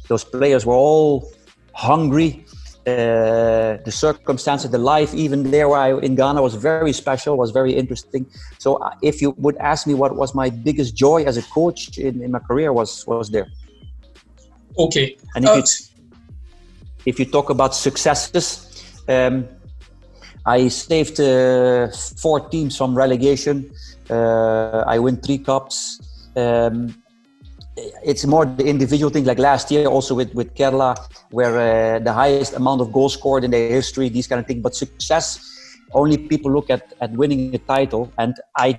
Those players were all hungry. The circumstances, the life even there in Ghana was very special, was very interesting. So if you would ask me what was my biggest joy as a coach in my career was there. Okay. And if you talk about successes, I saved 4 teams from relegation. I win 3 cups. It's more the individual thing, like last year also with Kerala, where the highest amount of goals scored in their history, these kind of things. But success, only people look at winning a title, and I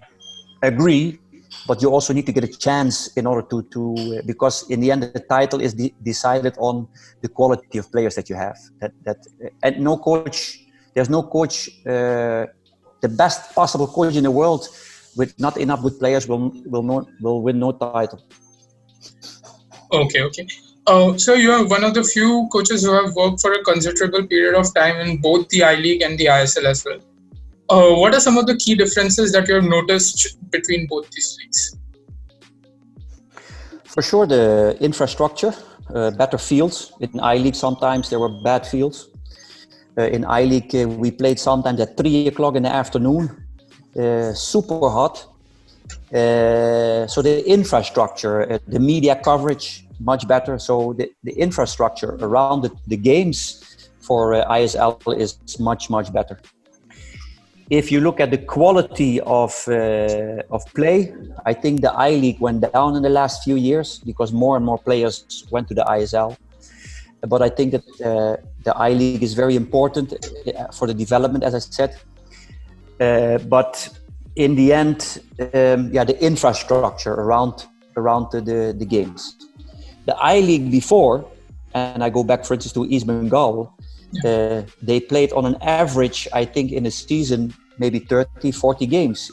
agree, but you also need to get a chance in order to because in the end the title is decided on the quality of players that you have. And no coach, there's no coach, the best possible coach in the world with not enough good players will win no title. Okay. So you are one of the few coaches who have worked for a considerable period of time in both the I-League and the ISL as well. What are some of the key differences that you have noticed between both these leagues? For sure, the infrastructure, better fields. In I-League, sometimes there were bad fields. In I-League, we played sometimes at 3 o'clock in the afternoon, super hot. So the infrastructure, the media coverage, much better. So the infrastructure around the games for ISL is much, much better. If you look at the quality of play, I think the I-League went down in the last few years because more and more players went to the ISL. But I think that the I-League is very important for the development, as I said. But in the end, the infrastructure around the games. The I-League before, and I go back, for instance, to East Bengal, they played on an average, I think, in a season, maybe 30, 40 games,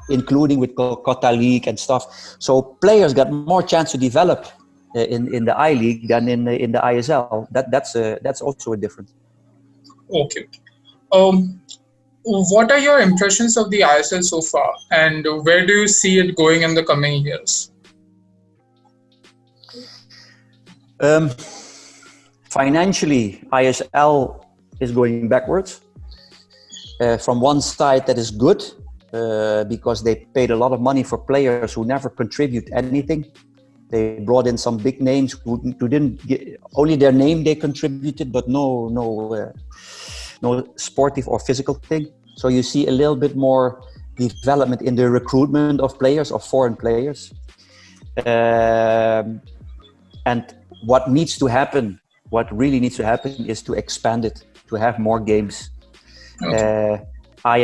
including with Kota League and stuff. So players got more chance to develop in the I-League than in the ISL. That's also a difference. Okay. What are your impressions of the ISL so far, and where do you see it going in the coming years? Financially, ISL is going backwards. From one side, that is good because they paid a lot of money for players who never contribute anything. They brought in some big names who didn't get, only their name they contributed, but no sportive or physical thing. So you see a little bit more development in the recruitment of players, of foreign players. And what needs to happen, what really needs to happen, is to expand it, to have more games. Okay. I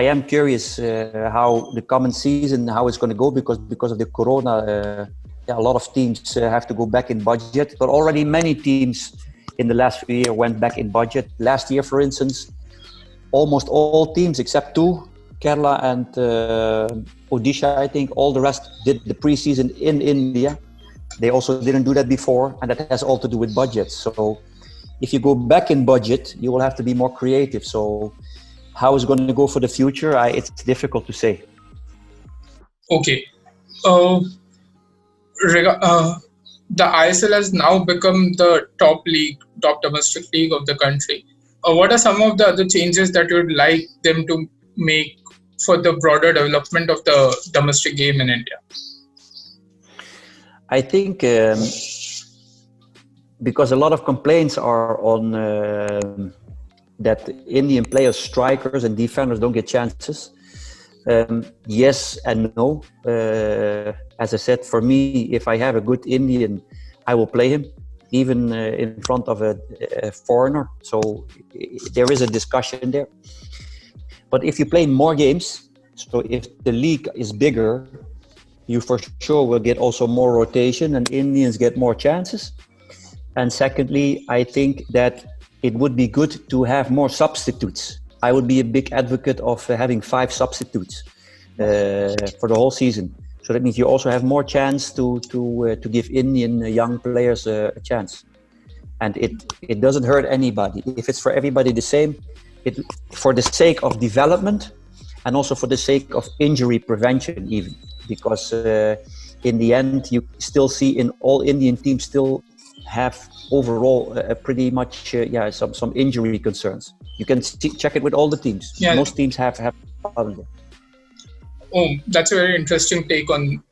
am curious how the coming season, how it's going to go, because of the corona, a lot of teams have to go back in budget. But already many teams in the last few years went back in budget. Last year, for instance, almost all teams except 2 Kerala and Odisha, I think. All the rest did the preseason in India. They also didn't do that before, and that has all to do with budget. So if you go back in budget, you will have to be more creative. So how it's going to go for the future, it's difficult to say. Okay. Uh, the ISL has now become the top domestic league of the country. What are some of the other changes that you would like them to make for the broader development of the domestic game in India? I think because a lot of complaints are on that Indian players, strikers and defenders don't get chances. Yes and no. As I said, for me, if I have a good Indian, I will play him, even in front of a foreigner. So there is a discussion there. But if you play more games, so if the league is bigger, you for sure will get also more rotation and Indians get more chances. And secondly, I think that it would be good to have more substitutes. I would be a big advocate of having 5 substitutes for the whole season. So that means you also have more chance to give Indian young players a chance. And it doesn't hurt anybody. If it's for everybody the same, for the sake of development and also for the sake of injury prevention even. Because in the end, you still see in all Indian teams still have overall pretty much some injury concerns. You can check it with all the teams. Yeah. Most teams have problems. Oh, that's a very interesting take on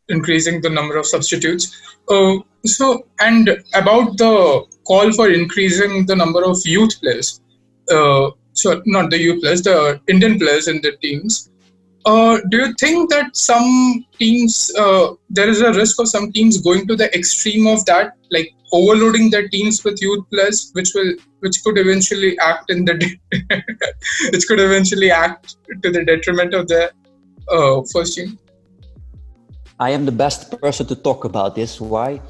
increasing the number of substitutes. And about the call for increasing the number of youth players. So not the youth players, the Indian players in the teams. Do you think that some teams, there is a risk of some teams going to the extreme of that, like overloading their teams with youth players, which could eventually act to the detriment of the first team? I am the best person to talk about this. Why?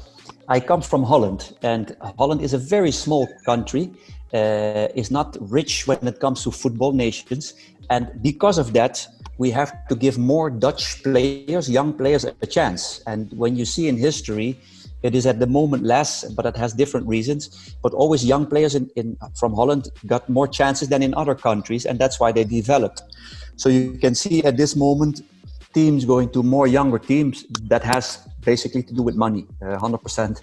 I come from Holland, and Holland is a very small country. Is not rich when it comes to football nations, and because of that, we have to give more Dutch players, young players, a chance. And when you see in history, it is at the moment less, but it has different reasons. But always young players from Holland got more chances than in other countries, and that's why they developed. So you can see at this moment, teams going to more younger teams. That has basically to do with money, 100%.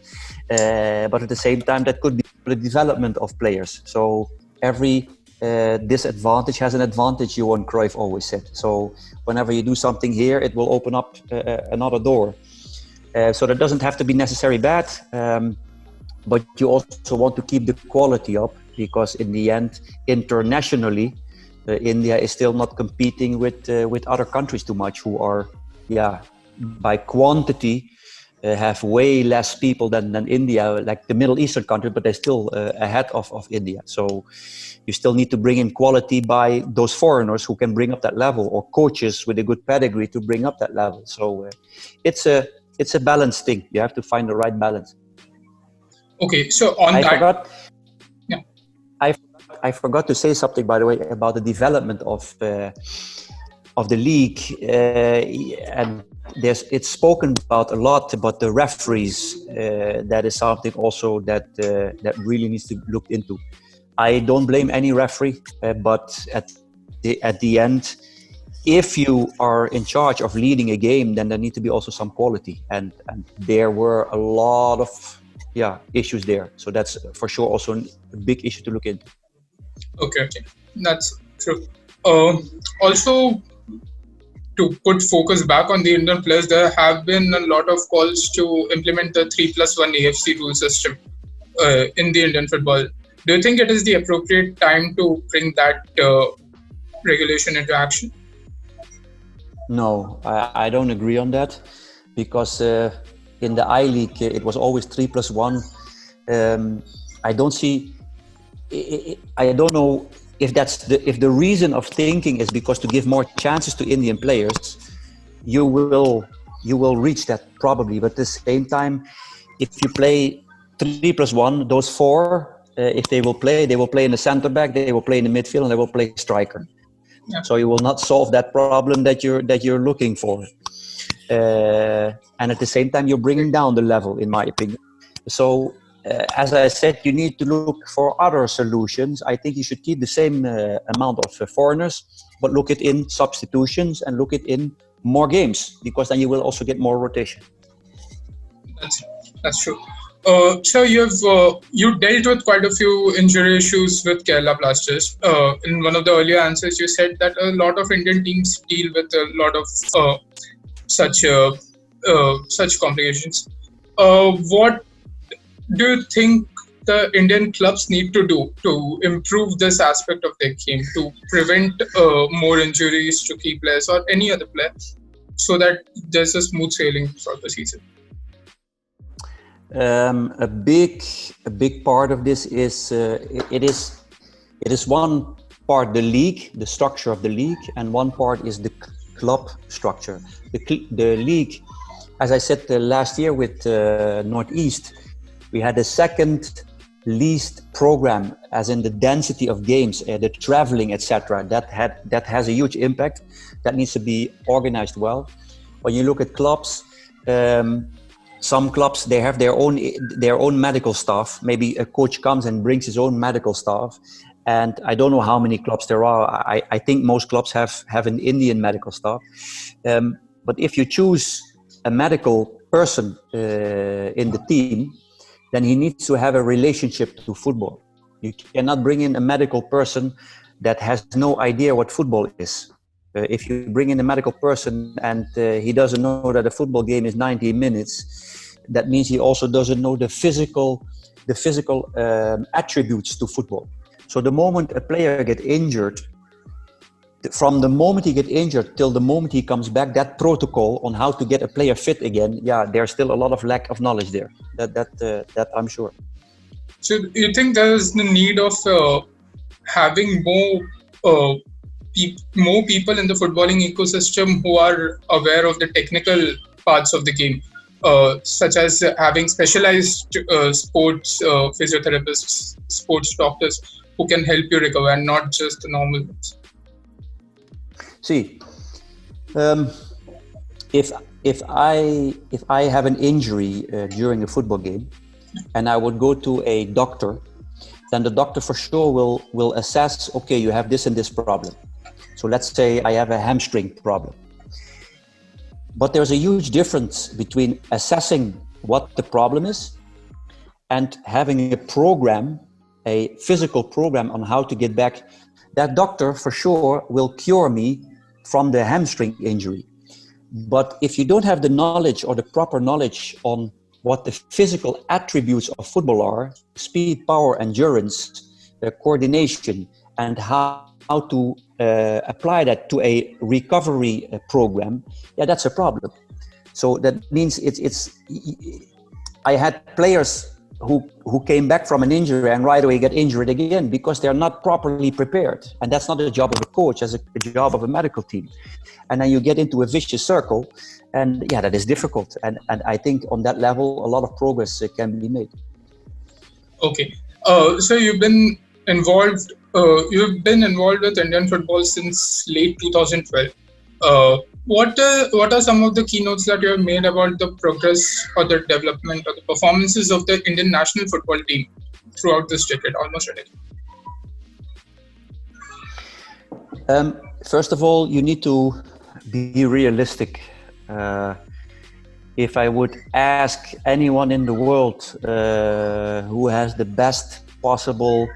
But at the same time, that could be the development of players. So every disadvantage has an advantage, Johan Cruyff always said. So whenever you do something here, it will open up another door. So that doesn't have to be necessarily bad, but you also want to keep the quality up, because in the end, internationally, India is still not competing with other countries too much, who are, by quantity, have way less people than India, like the Middle Eastern country, but they're still ahead of India. So you still need to bring in quality by those foreigners who can bring up that level, or coaches with a good pedigree to bring up that level. So it's a balanced thing. You have to find the right balance. Okay, so I forgot to say something, by the way, about the development of the league, and it's spoken about a lot. But the referees, that is something also that really needs to be looked into. I don't blame any referee, but at the end, if you are in charge of leading a game, then there need to be also some quality, and there were a lot of issues there. So that's for sure also a big issue to look into. Okay, that's true. Also, to put focus back on the Indian players, there have been a lot of calls to implement the 3+1 AFC rule system in the Indian football. Do you think it is the appropriate time to bring that regulation into action? No, I don't agree on that, because in the I-League it was always 3+1. I don't see. I don't know if the reason of thinking is because to give more chances to Indian players, you will reach that probably. But at the same time, if you play 3+1, those 4, if they will play in the center back, they will play in the midfield, and they will play striker. Yeah. So you will not solve that problem that you're looking for. And at the same time, you're bringing down the level, in my opinion. So, as I said, you need to look for other solutions. I think you should keep the same amount of foreigners, but look it in substitutions and look it in more games, because then you will also get more rotation. That's true. So you dealt with quite a few injury issues with Kerala Blasters. In one of the earlier answers, you said that a lot of Indian teams deal with a lot of such complications. What do you think the Indian clubs need to do to improve this aspect of their game, to prevent more injuries to key players or any other player, so that there's a smooth sailing throughout the season? A big part of this is it is one part the league, the structure of the league, and one part is the club structure. The league, as I said last year with Northeast, we had the second least program, as in the density of games, the traveling, etc. That has a huge impact. That needs to be organized well. When you look at clubs, some clubs, they have their own medical staff. Maybe a coach comes and brings his own medical staff, and I don't know how many clubs there are. I think most clubs have an Indian medical staff. But if you choose a medical person in the team, then he needs to have a relationship to football. You cannot bring in a medical person that has no idea what football is. If you bring in a medical person and he doesn't know that a football game is 90 minutes, that means he also doesn't know the physical attributes to football. So the moment a player gets injured, from the moment he gets injured till the moment he comes back, that protocol on how to get a player fit again, there's still a lot of lack of knowledge there. That I'm sure. So you think there is the need of having more people in the footballing ecosystem who are aware of the technical parts of the game, such as having specialized sports physiotherapists, sports doctors who can help you recover, and not just the normal ones? See, if I have an injury during a football game, and I would go to a doctor, then the doctor for sure will assess. Okay, you have this and this problem. So let's say I have a hamstring problem. But there's a huge difference between assessing what the problem is and having a program, a physical program on how to get back. That doctor for sure will cure me from the hamstring injury. But if you don't have the knowledge or the proper knowledge on what the physical attributes of football are, speed, power, endurance, coordination, and how to apply that to a recovery program, that's a problem. So that means I had players who came back from an injury and right away get injured again because they're not properly prepared. And that's not the job of a coach, as a job of a medical team. And then you get into a vicious circle, and that is difficult. And I think on that level, a lot of progress can be made. Okay. So you've been involved with Indian football since late 2012. What are some of the keynotes that you have made about the progress or the development or the performances of the Indian national football team throughout this decade, almost a decade? First of all, you need to be realistic. If I would ask anyone in the world who has the best possible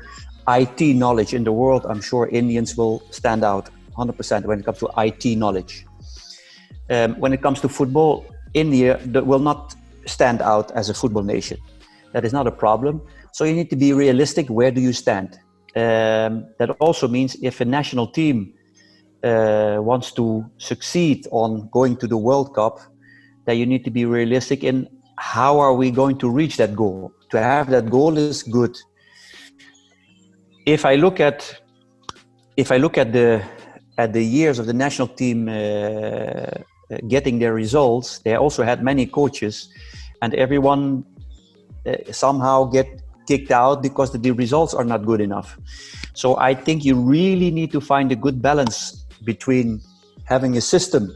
IT knowledge in the world, I'm sure Indians will stand out 100% when it comes to IT knowledge. When it comes to football, India will not stand out as a football nation. That is not a problem. So you need to be realistic. Where do you stand? That also means if a national team wants to succeed on going to the World Cup, then you need to be realistic in how are we going to reach that goal. To have that goal is good. If I look at the years of the national team getting their results, they also had many coaches, and everyone somehow get kicked out because the results are not good enough. So I think you really need to find a good balance between having a system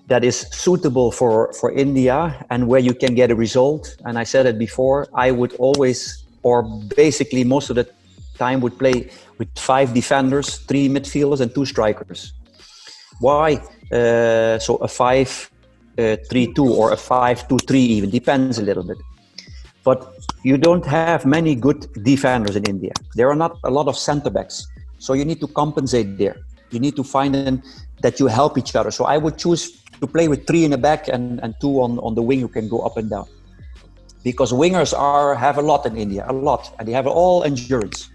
that is suitable for India and where you can get a result. And I said it before, I would always, or basically most of the time, would play with 5 defenders, 3 midfielders and 2 strikers. Why? So a 5-3-2 or a 5-2-3 even, depends a little bit. But you don't have many good defenders in India. There are not a lot of center backs. So you need to compensate there. You need to find that you help each other. So I would choose to play with 3 in the back and 2 on the wing who can go up and down. Because wingers have a lot in India, a lot. And they have all endurance.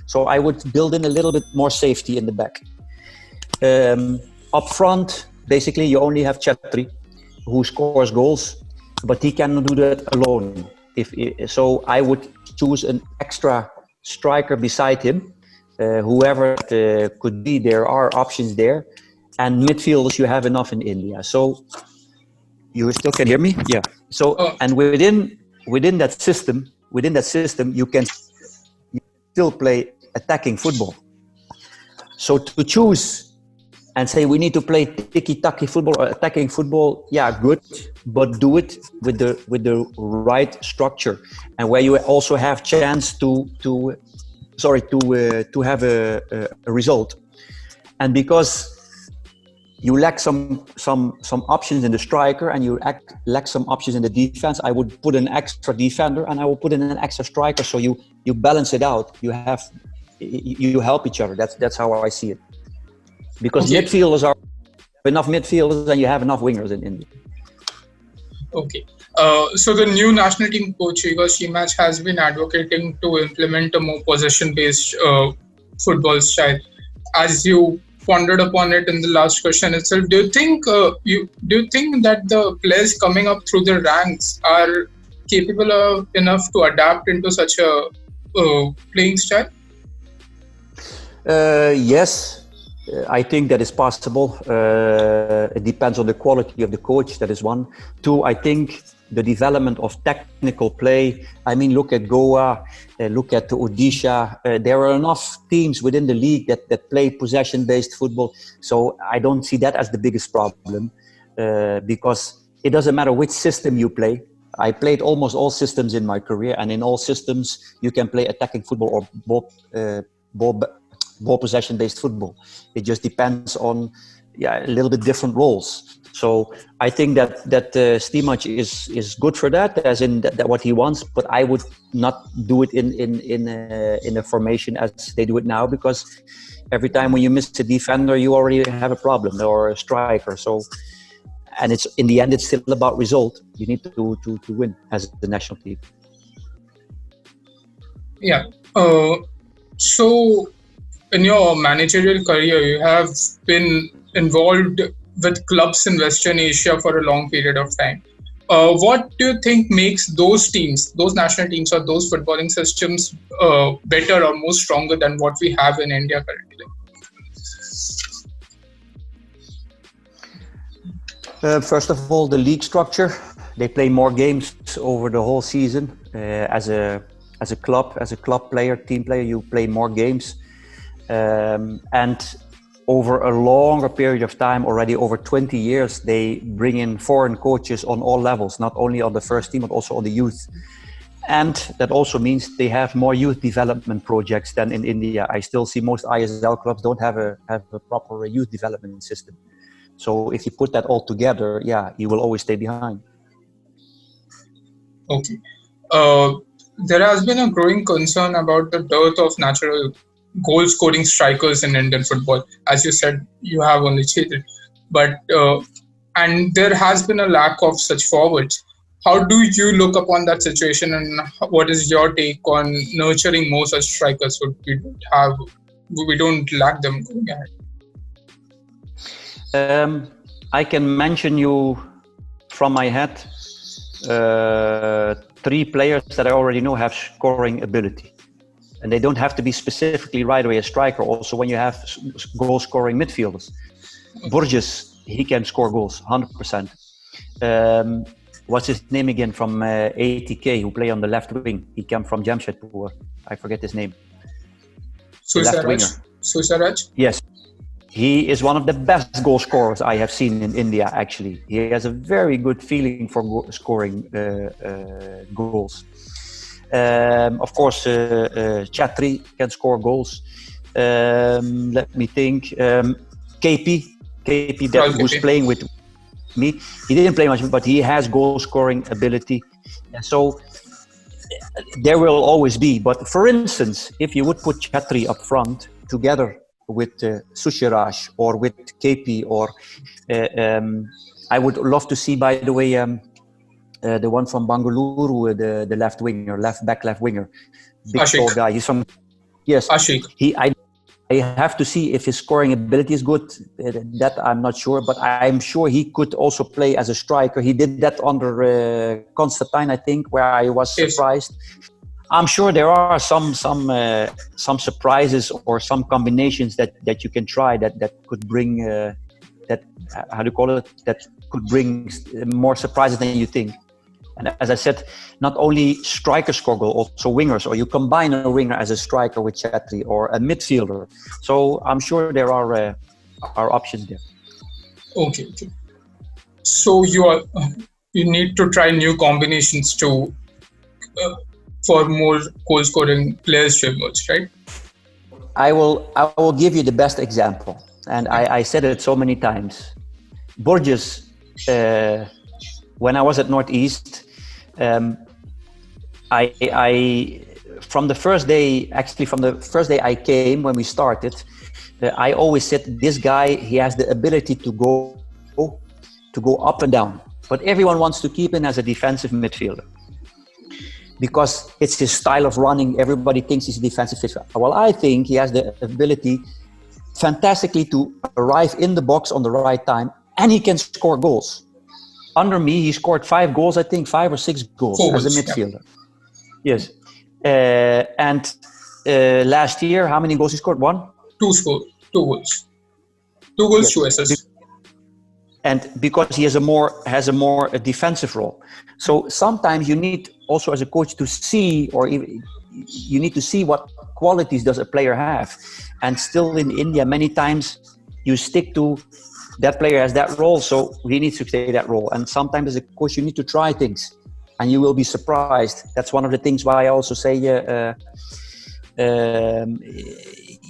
So I would build in a little bit more safety in the back. Up front, basically you only have Schattorie, who scores goals, but he cannot do that alone. So I would choose an extra striker beside him, whoever it could be. There are options there, and midfielders you have enough in India. So you still can hear me, yeah. So and within that system, you can still play attacking football. So to choose and say we need to play tiki-taka football or attacking football, yeah, good, but do it with the right structure, and where you also have chance to have a result. And because you lack some options in the striker and you lack some options in the defense, I would put an extra defender and I will put in an extra striker. So you balance it out. You help each other. That's how I see it. Because midfielders are enough midfielders and you have enough wingers in India. Okay. So the new national team coach, Igor Schattorie, has been advocating to implement a more possession-based football style. As you pondered upon it in the last question itself, do you think that the players coming up through the ranks are capable enough to adapt into such a playing style? Yes. I think that is possible. It depends on the quality of the coach, that is one. 2, I think the development of technical play. I mean, look at Goa, look at Odisha. There are enough teams within the league that play possession-based football. So I don't see that as the biggest problem, because it doesn't matter which system you play. I played almost all systems in my career, and in all systems you can play attacking football or ball possession-based football. It just depends on a little bit different roles. So I think that Stimac is good for that, as in that what he wants. But I would not do it in a formation as they do it now, because every time when you miss a defender, you already have a problem, or a striker. So, and it's in the end, it's still about result. You need to win as the national team. Yeah. So, in your managerial career, you have been involved with clubs in Western Asia for a long period of time. What do you think makes those teams, those national teams or those footballing systems better or more stronger than what we have in India currently? First of all, the league structure. They play more games over the whole season. As a club player, team player, you play more games. And over a longer period of time, already over 20 years, they bring in foreign coaches on all levels, not only on the first team, but also on the youth. And that also means they have more youth development projects than in India. I still see most ISL clubs don't have a proper youth development system. So if you put that all together, you will always stay behind. Okay. There has been a growing concern about the dearth of natural goal-scoring strikers in Indian football. As you said, you have only Chetan, but and there has been a lack of such forwards. How do you look upon that situation, and what is your take on nurturing more such strikers? So we don't lack them going ahead. I can mention you from my head 3 players that I already know have scoring ability. And they don't have to be specifically right away a striker. Also, when you have goal-scoring midfielders, Burgess, he can score goals 100%. What's his name again from ATK, who play on the left wing? He came from Jamshedpur. I forget his name. Susaraj? Yes. He is one of the best goal scorers I have seen in India, actually. He has a very good feeling for scoring goals. Of course, Schattorie can score goals. Let me think. KP, who's playing with me. He didn't play much, but he has goal scoring ability. So there will always be. But for instance, if you would put Schattorie up front together with Sushiraj or with KP, or I would love to see, by the way, the one from Bangalore, the left back winger, big tall guy. He's from Ashik. I have to see if his scoring ability is good. That I'm not sure, but I'm sure he could also play as a striker. He did that under Constantine, I think, where I was surprised. I'm sure there are some surprises or some combinations that you can try that could bring that could bring more surprises than you think. And as I said, not only strikers score goal, also wingers, or you combine a winger as a striker with Schattorie, or a midfielder. So I'm sure there are options there. Okay. So you need to try new combinations to for more goal scoring players to emerge, right? I will give you the best example, and I said it so many times. Borges, when I was at Northeast, from the first day I came, when we started, I always said, this guy, he has the ability to go up and down, but everyone wants to keep him as a defensive midfielder because it's his style of running. Everybody thinks he's a defensive midfielder. Well, I think he has the ability fantastically to arrive in the box on the right time, and he can score goals. Under me, he scored 5 goals, I think, 5 or 6 goals as a midfielder. Yeah. Yes. And last year, how many goals he scored? 1? 2 goals. 2 goals, yes. 2 assists. And because he has a more defensive role. So sometimes you need also, as a coach, to see, or even you need to see what qualities does a player have. And still in India, many times you stick to that player has that role, so he needs to play that role. And sometimes as a coach, you need to try things, and you will be surprised. That's one of the things why I also say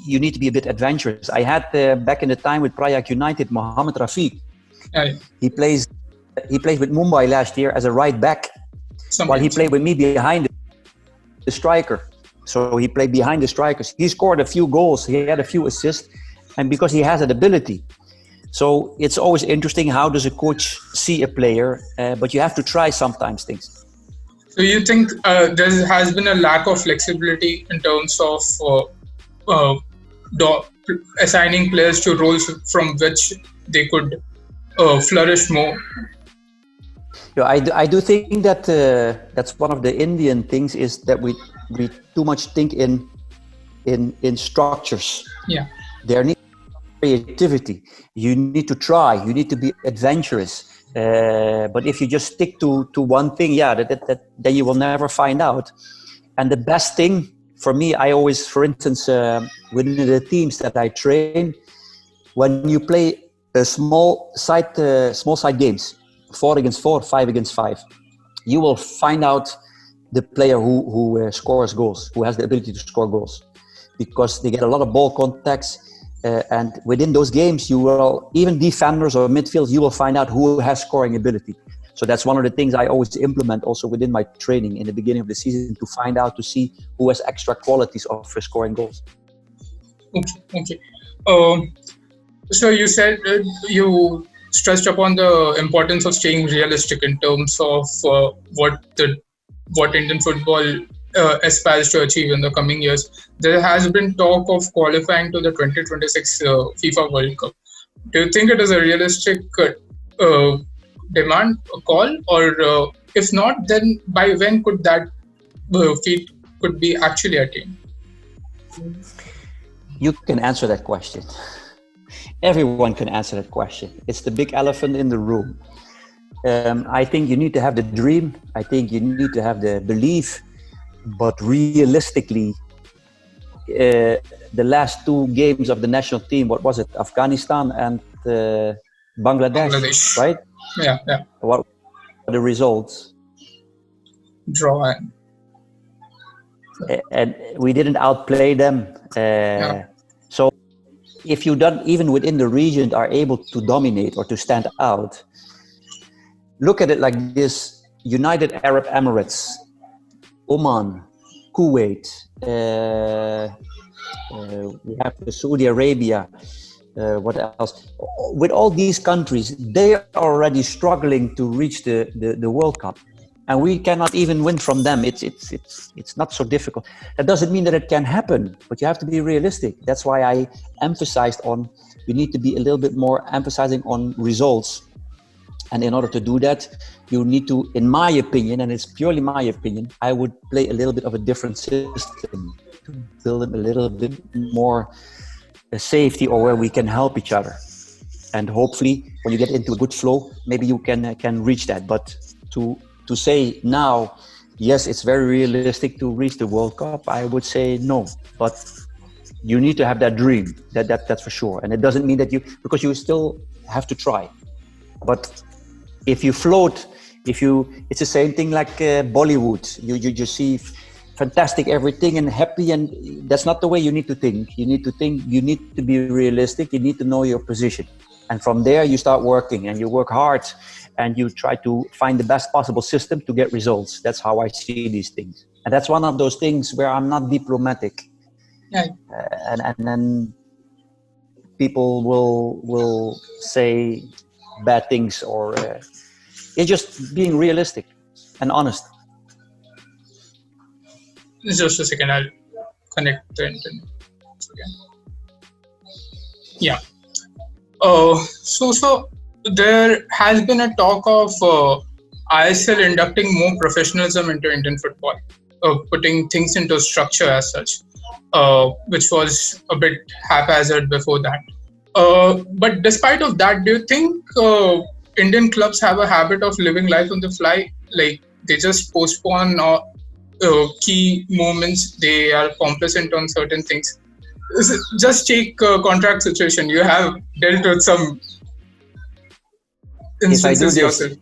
you need to be a bit adventurous. I had back in the time with Prayag United, Mohammed Rafiq. Aye. He plays with Mumbai last year as a right back, while he played with me behind the striker. So he played behind the strikers. He scored a few goals. He had a few assists, and because he has that ability. So it's always interesting, how does a coach see a player, but you have to try sometimes things. So you think there has been a lack of flexibility in terms of assigning players to roles from which they could flourish more? Yeah, I do think that that's one of the Indian things, is that we too much think in structures. Yeah. There needs creativity. You need to try. You need to be adventurous. But if you just stick to one thing, then you will never find out. And the best thing for me, I always, for instance, within the teams that I train, when you play small side games, 4 against 4, 5 against 5, you will find out the player who scores goals, who has the ability to score goals, because they get a lot of ball contacts. And within those games, you will, even defenders or midfield, you will find out who has scoring ability. So that's one of the things I always implement also within my training in the beginning of the season, to find out, to see who has extra qualities of scoring goals. Okay. So you said you stressed upon the importance of staying realistic in terms of what Indian football aspires to achieve in the coming years. There has been talk of qualifying to the 2026 FIFA World Cup. Do you think it is a realistic demand, a call, or if not, then by when could that feat could be actually attained? You can answer that question. Everyone can answer that question. It's the big elephant in the room. I think you need to have the dream. I think you need to have the belief. But realistically, the last two games of the national team, what was it? Afghanistan and Bangladesh, right? Yeah. What were the results? Draw And we didn't outplay them. So if you don't, even within the region, are able to dominate or to stand out, look at it like this: United Arab Emirates, Oman, Kuwait, we have Saudi Arabia, what else? With all these countries, they are already struggling to reach the World Cup. And we cannot even win from them. It's not so difficult. That doesn't mean that it can happen, but you have to be realistic. That's why I emphasized on, you need to be a little bit more emphasizing on results. And in order to do that, you need to, in my opinion, and it's purely my opinion, I would play a little bit of a different system to build them a little bit more safety, or where we can help each other. And hopefully, when you get into a good flow, maybe you can reach that. But to say now, yes, it's very realistic to reach the World Cup, I would say no. But you need to have that dream, that's for sure. And it doesn't mean that because you still have to try. But if you float, it's the same thing like Bollywood. You just see fantastic everything and happy, and that's not the way you need to think. You need to be realistic. You need to know your position. And from there, you start working, and you work hard, and you try to find the best possible system to get results. That's how I see these things. And that's one of those things where I'm not diplomatic. Yeah. And then people will say bad things, or it's just being realistic and honest. Just a second, I'll connect the internet again. Yeah. So there has been a talk of ISL inducting more professionalism into Indian football, putting things into structure as such, which was a bit haphazard before that. But despite of that, do you think Indian clubs have a habit of living life on the fly? Like they just postpone key moments, they are complacent on certain things. Just take contract situation. You have dealt with some instances yourself.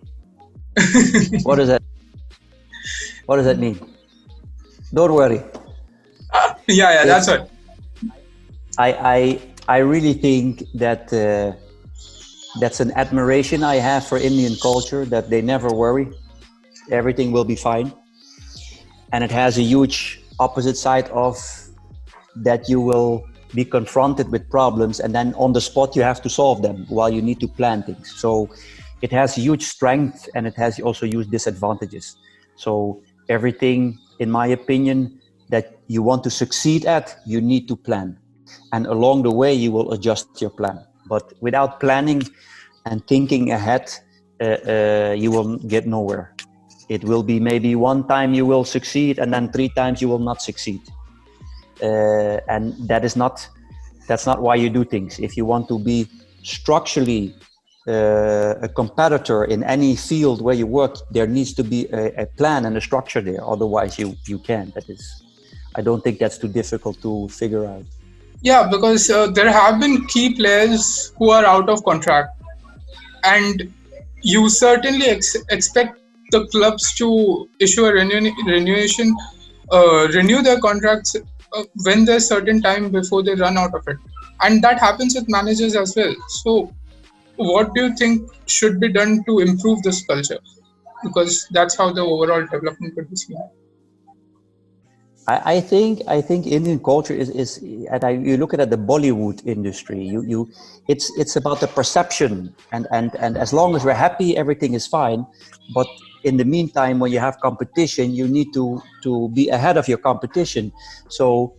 What does that mean? Don't worry. Yeah, that's what. I really think that that's an admiration I have for Indian culture, that they never worry. Everything will be fine. And it has a huge opposite side of that you will be confronted with problems, and then on the spot you have to solve them while you need to plan things. So it has huge strength, and it has also huge disadvantages. So everything, in my opinion, that you want to succeed at, you need to plan. And along the way, you will adjust your plan. But without planning and thinking ahead, you will get nowhere. It will be maybe one time you will succeed, and then 3 times you will not succeed. And that's not why you do things. If you want to be structurally a competitor in any field where you work, there needs to be a plan and a structure there. Otherwise, you can't. I don't think that's too difficult to figure out. Yeah, because there have been key players who are out of contract, and you certainly expect the clubs to issue a renew their contracts when there's certain time before they run out of it, and that happens with managers as well. So what do you think should be done to improve this culture? Because that's how the overall development could be seen. I think Indian culture is and you look at the Bollywood industry. It's about the perception, and as long as we're happy, everything is fine. But in the meantime, when you have competition, you need to be ahead of your competition. So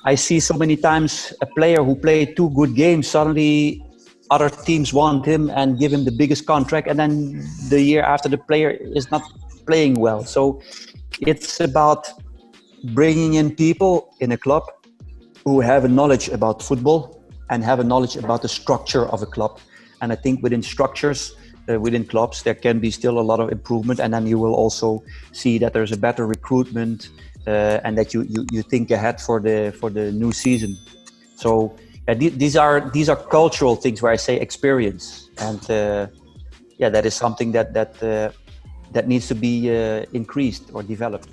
I see so many times a player who played 2 good games, suddenly other teams want him and give him the biggest contract, and then the year after the player is not playing well. So it's about bringing in people in a club who have a knowledge about football and have a knowledge about the structure of a club. And I think within structures, within clubs, there can be still a lot of improvement. And then you will also see that there's a better recruitment, and that you think ahead for the new season. So these are cultural things where I say experience, and that is something that needs to be increased or developed.